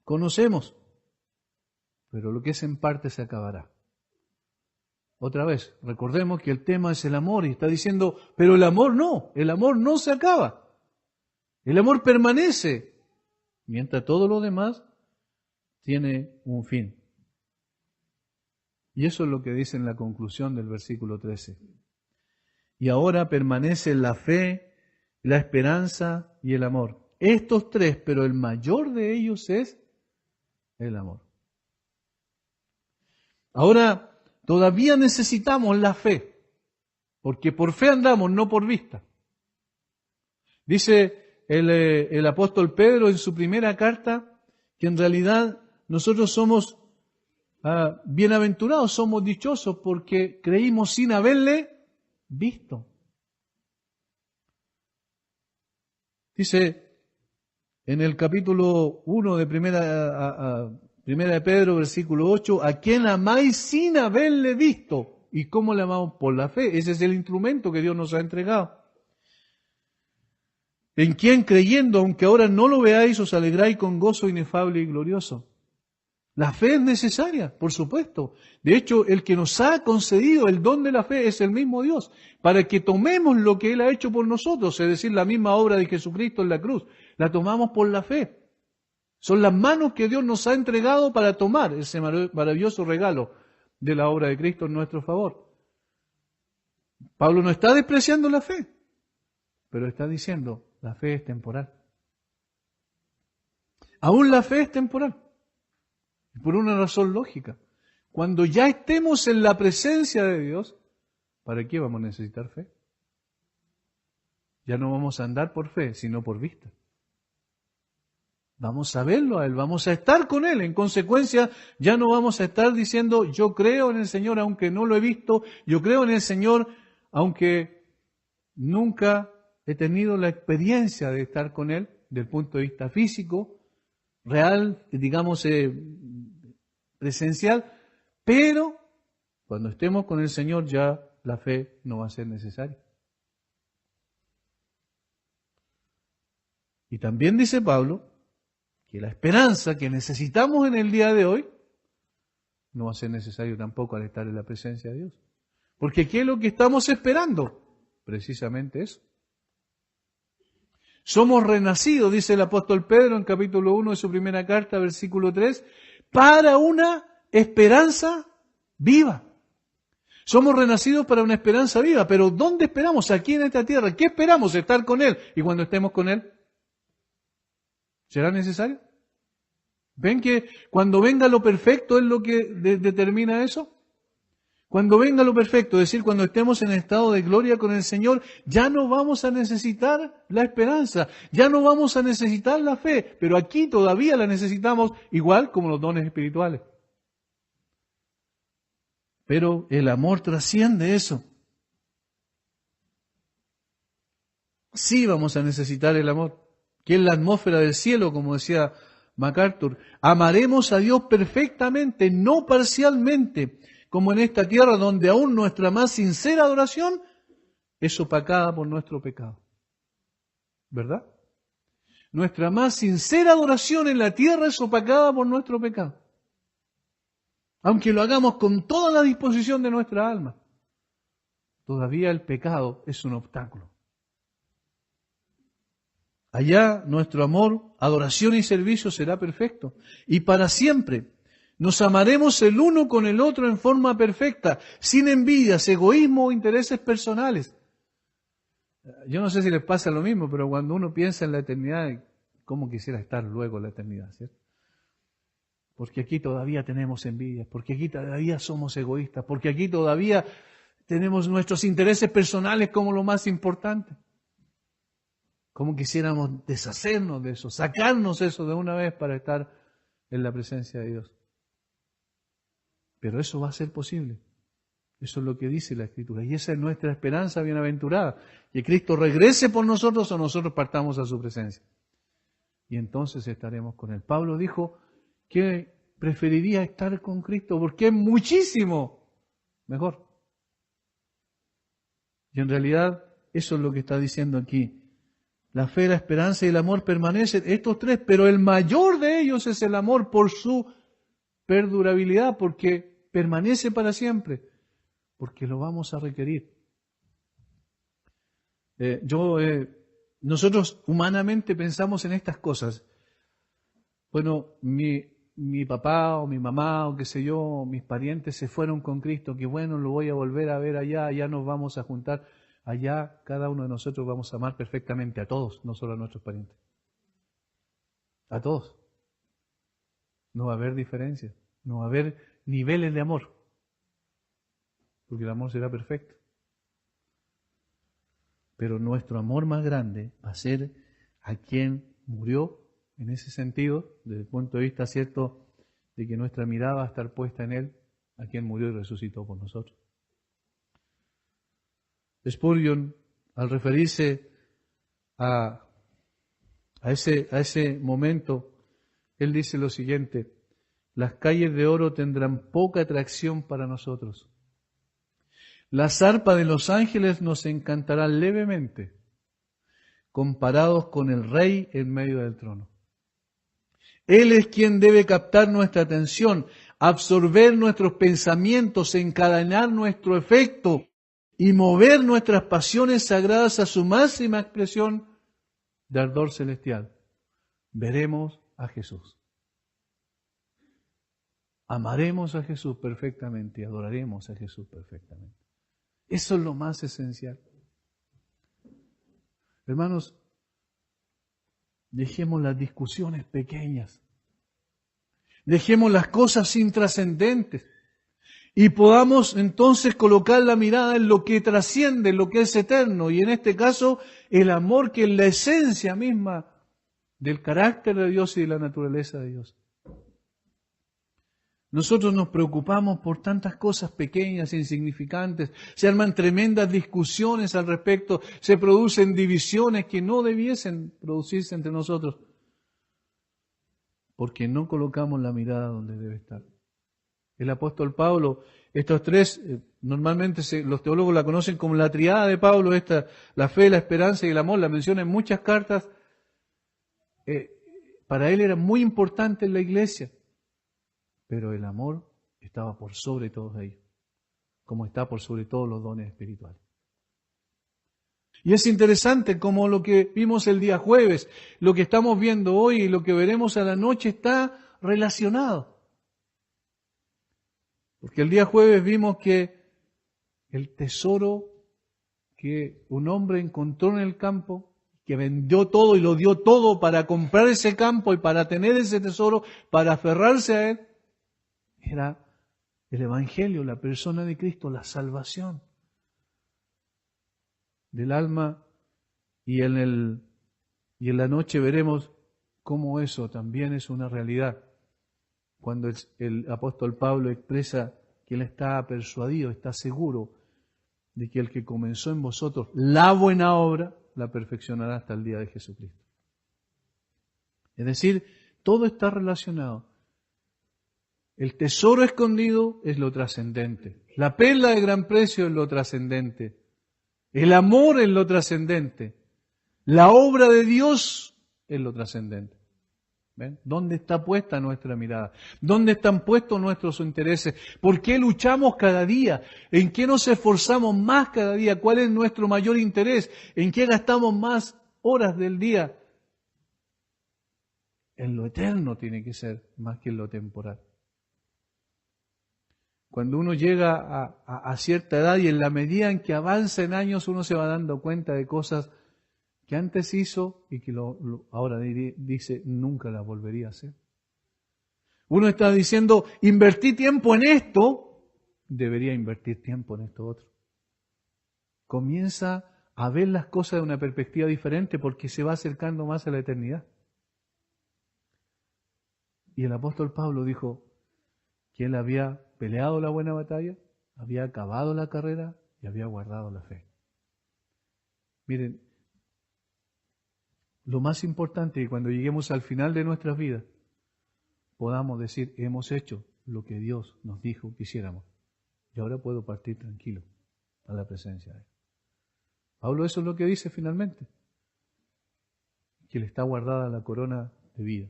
conocemos, pero lo que es en parte se acabará. Otra vez, recordemos que el tema es el amor y está diciendo, pero el amor no se acaba. El amor permanece, mientras todo lo demás tiene un fin. Y eso es lo que dice en la conclusión del versículo 13. Y ahora permanece la fe, la esperanza y el amor. Estos tres, pero el mayor de ellos es el amor. Ahora, todavía necesitamos la fe, porque por fe andamos, no por vista. Dice el apóstol Pedro en su primera carta que en realidad nosotros somos bienaventurados, somos dichosos porque creímos sin haberle visto. Dice en el capítulo 1 de primera de Pedro, versículo 8, a quien amáis sin haberle visto. ¿Y cómo le amamos? Por la fe. Ese es el instrumento que Dios nos ha entregado. En quien creyendo, aunque ahora no lo veáis, os alegráis con gozo inefable y glorioso. La fe es necesaria, por supuesto. De hecho, el que nos ha concedido el don de la fe es el mismo Dios, para que tomemos lo que Él ha hecho por nosotros, es decir, la misma obra de Jesucristo en la cruz. La tomamos por la fe. Son las manos que Dios nos ha entregado para tomar ese maravilloso regalo de la obra de Cristo en nuestro favor. Pablo no está despreciando la fe, pero está diciendo, la fe es temporal. Aún la fe es temporal. Por una razón lógica. Cuando ya estemos en la presencia de Dios, ¿para qué vamos a necesitar fe? Ya no vamos a andar por fe, sino por vista. Vamos a verlo a Él, vamos a estar con Él. En consecuencia, ya no vamos a estar diciendo, yo creo en el Señor aunque no lo he visto, yo creo en el Señor aunque nunca he tenido la experiencia de estar con Él, del punto de vista físico, real, digamos, presencial, pero cuando estemos con el Señor ya la fe no va a ser necesaria. Y también dice Pablo que la esperanza que necesitamos en el día de hoy no va a ser necesario tampoco al estar en la presencia de Dios. Porque ¿qué es lo que estamos esperando? Precisamente eso. Somos renacidos, dice el apóstol Pedro en capítulo 1 de su primera carta, versículo 3, para una esperanza viva. Somos renacidos para una esperanza viva, pero ¿dónde esperamos? Aquí en esta tierra. ¿Qué esperamos? Estar con Él. ¿Y cuando estemos con Él? ¿Será necesario? ¿Ven que cuando venga lo perfecto es lo que determina eso? Cuando venga lo perfecto, es decir, cuando estemos en estado de gloria con el Señor, ya no vamos a necesitar la esperanza, ya no vamos a necesitar la fe, pero aquí todavía la necesitamos igual como los dones espirituales. Pero el amor trasciende eso. Sí vamos a necesitar el amor, que es la atmósfera del cielo, como decía MacArthur. Amaremos a Dios perfectamente, no parcialmente, como en esta tierra donde aún nuestra más sincera adoración es opacada por nuestro pecado. ¿Verdad? Nuestra más sincera adoración en la tierra es opacada por nuestro pecado. Aunque lo hagamos con toda la disposición de nuestra alma, todavía el pecado es un obstáculo. Allá nuestro amor, adoración y servicio será perfecto. Y para siempre nos amaremos el uno con el otro en forma perfecta, sin envidias, egoísmo o intereses personales. Yo no sé si les pasa lo mismo, pero cuando uno piensa en la eternidad, ¿cómo quisiera estar luego en la eternidad? ¿Cierto? Porque aquí todavía tenemos envidias, porque aquí todavía somos egoístas, porque aquí todavía tenemos nuestros intereses personales como lo más importante. ¿Cómo quisiéramos deshacernos de eso, sacarnos eso de una vez para estar en la presencia de Dios? Pero eso va a ser posible. Eso es lo que dice la Escritura. Y esa es nuestra esperanza bienaventurada. Que Cristo regrese por nosotros o nosotros partamos a su presencia. Y entonces estaremos con Él. Pablo dijo que preferiría estar con Cristo porque es muchísimo mejor. Y en realidad eso es lo que está diciendo aquí. La fe, la esperanza y el amor permanecen, estos tres, pero el mayor de ellos es el amor por su perdurabilidad, porque permanece para siempre, porque lo vamos a requerir. Nosotros humanamente pensamos en estas cosas. Bueno, mi papá o mi mamá o qué sé yo, mis parientes se fueron con Cristo, que bueno, lo voy a volver a ver allá, allá nos vamos a juntar. Allá cada uno de nosotros vamos a amar perfectamente a todos, no solo a nuestros parientes. A todos. No va a haber diferencias, no va a haber niveles de amor, porque el amor será perfecto. Pero nuestro amor más grande va a ser a quien murió, en ese sentido, desde el punto de vista cierto de que nuestra mirada va a estar puesta en Él, a quien murió y resucitó por nosotros. Spurgeon, al referirse a ese momento, él dice lo siguiente: las calles de oro tendrán poca atracción para nosotros, Las arpas de los ángeles nos encantarán levemente, comparados con el Rey en medio del trono. Él es quien debe captar nuestra atención, absorber nuestros pensamientos, encadenar nuestro efecto y mover nuestras pasiones sagradas a su máxima expresión de ardor celestial. Veremos a Jesús. Amaremos a Jesús perfectamente y adoraremos a Jesús perfectamente. Eso es lo más esencial. Hermanos, dejemos las discusiones pequeñas. Dejemos las cosas intrascendentes. Y podamos entonces colocar la mirada en lo que trasciende, en lo que es eterno. Y en este caso, el amor que es la esencia misma del carácter de Dios y de la naturaleza de Dios. Nosotros nos preocupamos por tantas cosas pequeñas e insignificantes, se arman tremendas discusiones al respecto, se producen divisiones que no debiesen producirse entre nosotros, porque no colocamos la mirada donde debe estar. El apóstol Pablo, estos tres, normalmente los teólogos la conocen como la triada de Pablo, la fe, la esperanza y el amor, la menciona en muchas cartas. Para él era muy importante en la iglesia. Pero el amor estaba por sobre todos ellos, como está por sobre todos los dones espirituales. Y es interesante como lo que vimos el día jueves, lo que estamos viendo hoy y lo que veremos a la noche está relacionado. Porque el día jueves vimos que el tesoro que un hombre encontró en el campo, que vendió todo y lo dio todo para comprar ese campo y para tener ese tesoro, para aferrarse a él, era el Evangelio, la persona de Cristo, la salvación del alma. Y en la noche veremos cómo eso también es una realidad. Cuando el apóstol Pablo expresa que él está persuadido, está seguro de que el que comenzó en vosotros la buena obra, la perfeccionará hasta el día de Jesucristo. Es decir, todo está relacionado. El tesoro escondido es lo trascendente. La perla de gran precio es lo trascendente. El amor es lo trascendente. La obra de Dios es lo trascendente. ¿Ven? ¿Dónde está puesta nuestra mirada? ¿Dónde están puestos nuestros intereses? ¿Por qué luchamos cada día? ¿En qué nos esforzamos más cada día? ¿Cuál es nuestro mayor interés? ¿En qué gastamos más horas del día? En lo eterno tiene que ser más que en lo temporal. Cuando uno llega a cierta edad y en la medida en que avanza en años uno se va dando cuenta de cosas que antes hizo y que ahora dice nunca las volvería a hacer. Uno está diciendo, invertí tiempo en esto, debería invertir tiempo en esto otro. Comienza a ver las cosas de una perspectiva diferente porque se va acercando más a la eternidad. Y el apóstol Pablo dijo que él había peleado la buena batalla, había acabado la carrera y había guardado la fe. Miren, lo más importante es que cuando lleguemos al final de nuestras vidas podamos decir, hemos hecho lo que Dios nos dijo que hiciéramos y ahora puedo partir tranquilo a la presencia de Él. Pablo eso es lo que dice finalmente, que le está guardada la corona de vida.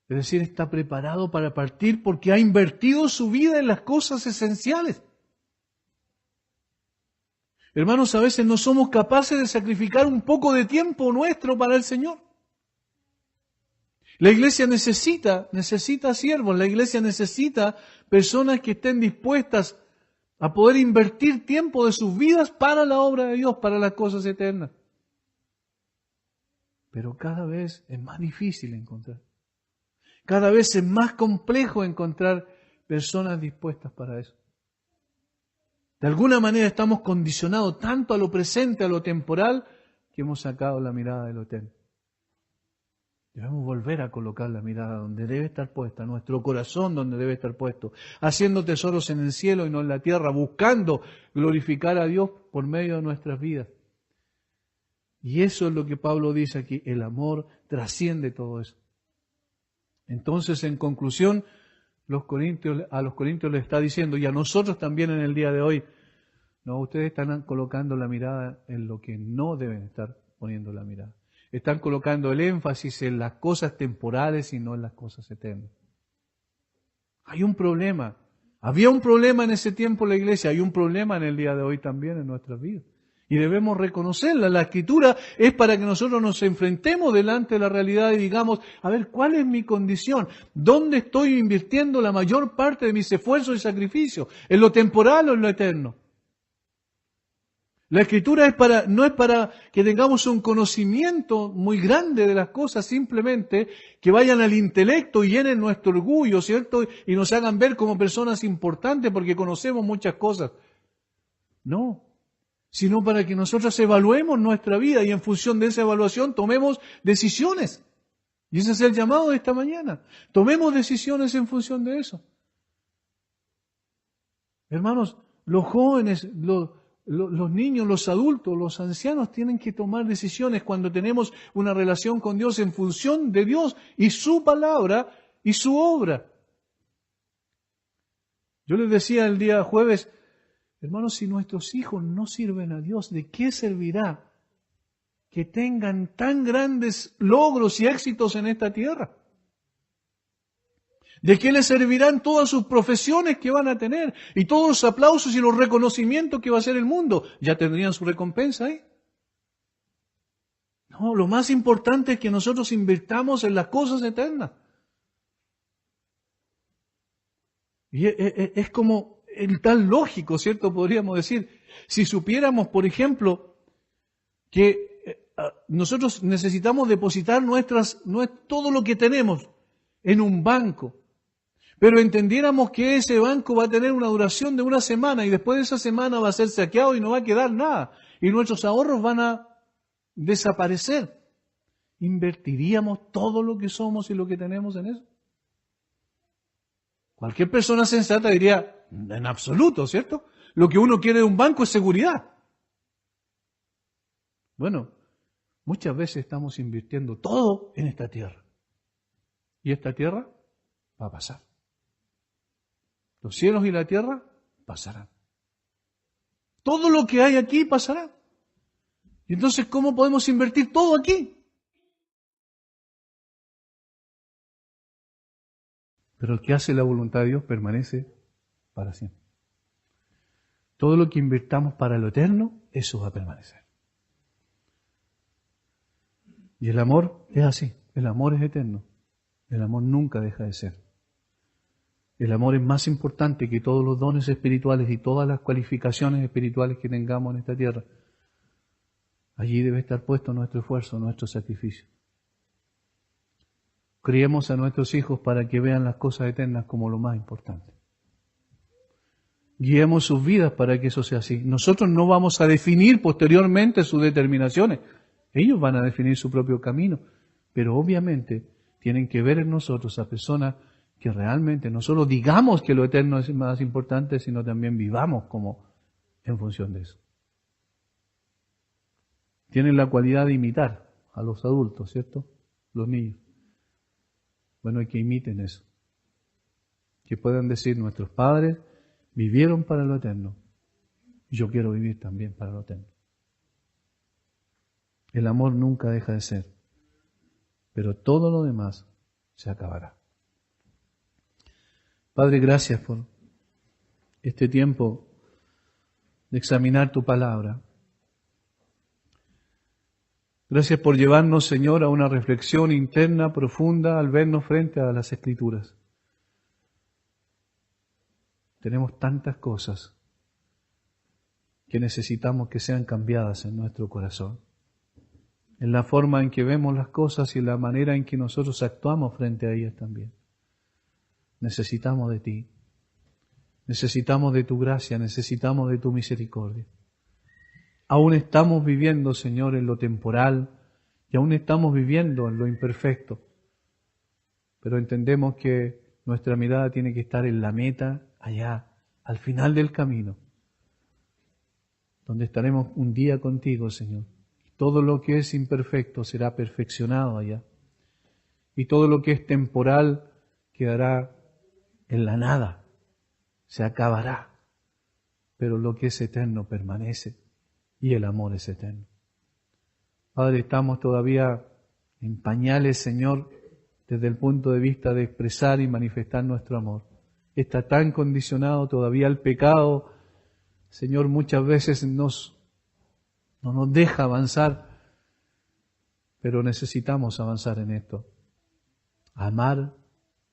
Es decir, está preparado para partir porque ha invertido su vida en las cosas esenciales. Hermanos, a veces no somos capaces de sacrificar un poco de tiempo nuestro para el Señor. La iglesia necesita siervos, la iglesia necesita personas que estén dispuestas a poder invertir tiempo de sus vidas para la obra de Dios, para las cosas eternas. Pero cada vez es más difícil encontrar. Cada vez es más complejo encontrar personas dispuestas para eso. De alguna manera estamos condicionados tanto a lo presente, a lo temporal, que hemos sacado la mirada de lo eterno. Debemos volver a colocar la mirada donde debe estar puesta, nuestro corazón donde debe estar puesto, haciendo tesoros en el cielo y no en la tierra, buscando glorificar a Dios por medio de nuestras vidas. Y eso es lo que Pablo dice aquí, el amor trasciende todo eso. Entonces, en conclusión, a los corintios les está diciendo, y a nosotros también en el día de hoy, no, ustedes están colocando la mirada en lo que no deben estar poniendo la mirada. Están colocando el énfasis en las cosas temporales y no en las cosas eternas. Hay un problema. Había un problema en ese tiempo en la iglesia, hay un problema en el día de hoy también en nuestras vidas. Y debemos reconocerla. La Escritura es para que nosotros nos enfrentemos delante de la realidad y digamos, a ver, ¿cuál es mi condición? ¿Dónde estoy invirtiendo la mayor parte de mis esfuerzos y sacrificios? ¿En lo temporal o en lo eterno? La Escritura no es para que tengamos un conocimiento muy grande de las cosas, simplemente que vayan al intelecto y llenen nuestro orgullo, ¿cierto? Y nos hagan ver como personas importantes porque conocemos muchas cosas. No, sino para que nosotros evaluemos nuestra vida y en función de esa evaluación tomemos decisiones. Y ese es el llamado de esta mañana. Tomemos decisiones en función de eso. Hermanos, los jóvenes, los niños, los adultos, los ancianos tienen que tomar decisiones cuando tenemos una relación con Dios en función de Dios y su palabra y su obra. Yo les decía el día jueves, hermanos, si nuestros hijos no sirven a Dios, ¿de qué servirá que tengan tan grandes logros y éxitos en esta tierra? ¿De qué les servirán todas sus profesiones que van a tener y todos los aplausos y los reconocimientos que va a hacer el mundo? ¿Ya tendrían su recompensa ahí? No, lo más importante es que nosotros invirtamos en las cosas eternas. Y es como el tan lógico, ¿cierto? Podríamos decir, si supiéramos, por ejemplo, que nosotros necesitamos depositar todo lo que tenemos en un banco, pero entendiéramos que ese banco va a tener una duración de una semana y después de esa semana va a ser saqueado y no va a quedar nada. Y nuestros ahorros van a desaparecer. ¿Invertiríamos todo lo que somos y lo que tenemos en eso? Cualquier persona sensata diría, en absoluto, ¿cierto? Lo que uno quiere de un banco es seguridad. Bueno, muchas veces estamos invirtiendo todo en esta tierra. Y esta tierra va a pasar. Los cielos y la tierra pasarán. Todo lo que hay aquí pasará. Y entonces, ¿cómo podemos invertir todo aquí? Pero el que hace la voluntad de Dios permanece para siempre. Todo lo que invirtamos para lo eterno, eso va a permanecer. Y el amor es así. El amor es eterno. El amor nunca deja de ser. El amor es más importante que todos los dones espirituales y todas las cualificaciones espirituales que tengamos en esta tierra. Allí debe estar puesto nuestro esfuerzo, nuestro sacrificio. Criemos a nuestros hijos para que vean las cosas eternas como lo más importante. Guiemos sus vidas para que eso sea así. Nosotros no vamos a definir posteriormente sus determinaciones. Ellos van a definir su propio camino. Pero obviamente tienen que ver en nosotros a personas que realmente no solo digamos que lo eterno es más importante, sino también vivamos como en función de eso. Tienen la cualidad de imitar a los adultos, ¿cierto? Los niños. Bueno, hay que imiten eso. Que puedan decir, nuestros padres vivieron para lo eterno. Y yo quiero vivir también para lo eterno. El amor nunca deja de ser. Pero todo lo demás se acabará. Padre, gracias por este tiempo de examinar tu palabra. Gracias por llevarnos, Señor, a una reflexión interna, profunda, al vernos frente a las Escrituras. Tenemos tantas cosas que necesitamos que sean cambiadas en nuestro corazón. En la forma en que vemos las cosas y en la manera en que nosotros actuamos frente a ellas también. Necesitamos de ti. Necesitamos de tu gracia, necesitamos de tu misericordia. Aún estamos viviendo, Señor, en lo temporal y aún estamos viviendo en lo imperfecto. Pero entendemos que nuestra mirada tiene que estar en la meta, allá, al final del camino, donde estaremos un día contigo, Señor. Todo lo que es imperfecto será perfeccionado allá. Y todo lo que es temporal quedará en la nada, se acabará, pero lo que es eterno permanece y el amor es eterno. Padre, estamos todavía en pañales, Señor, desde el punto de vista de expresar y manifestar nuestro amor. Está tan condicionado todavía al pecado, Señor, muchas veces no nos deja avanzar, pero necesitamos avanzar en esto. Amar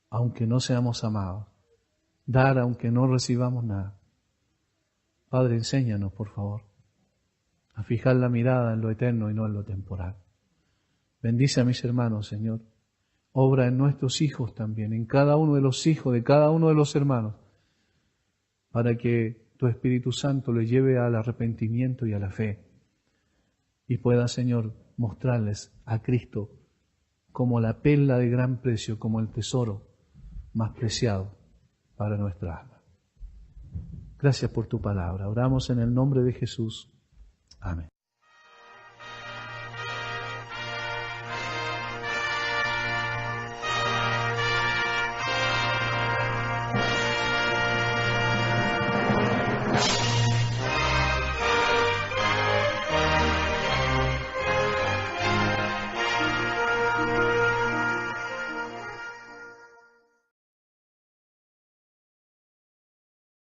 aunque no seamos amados, dar aunque no recibamos nada. Padre, enséñanos, por favor, a fijar la mirada en lo eterno y no en lo temporal. Bendice a mis hermanos, Señor. Obra en nuestros hijos también, en cada uno de los hijos, de cada uno de los hermanos, para que tu Espíritu Santo les lleve al arrepentimiento y a la fe. Y pueda, Señor, mostrarles a Cristo como la perla de gran precio, como el tesoro más preciado para nuestra alma. Gracias por tu palabra. Oramos en el nombre de Jesús. Amén.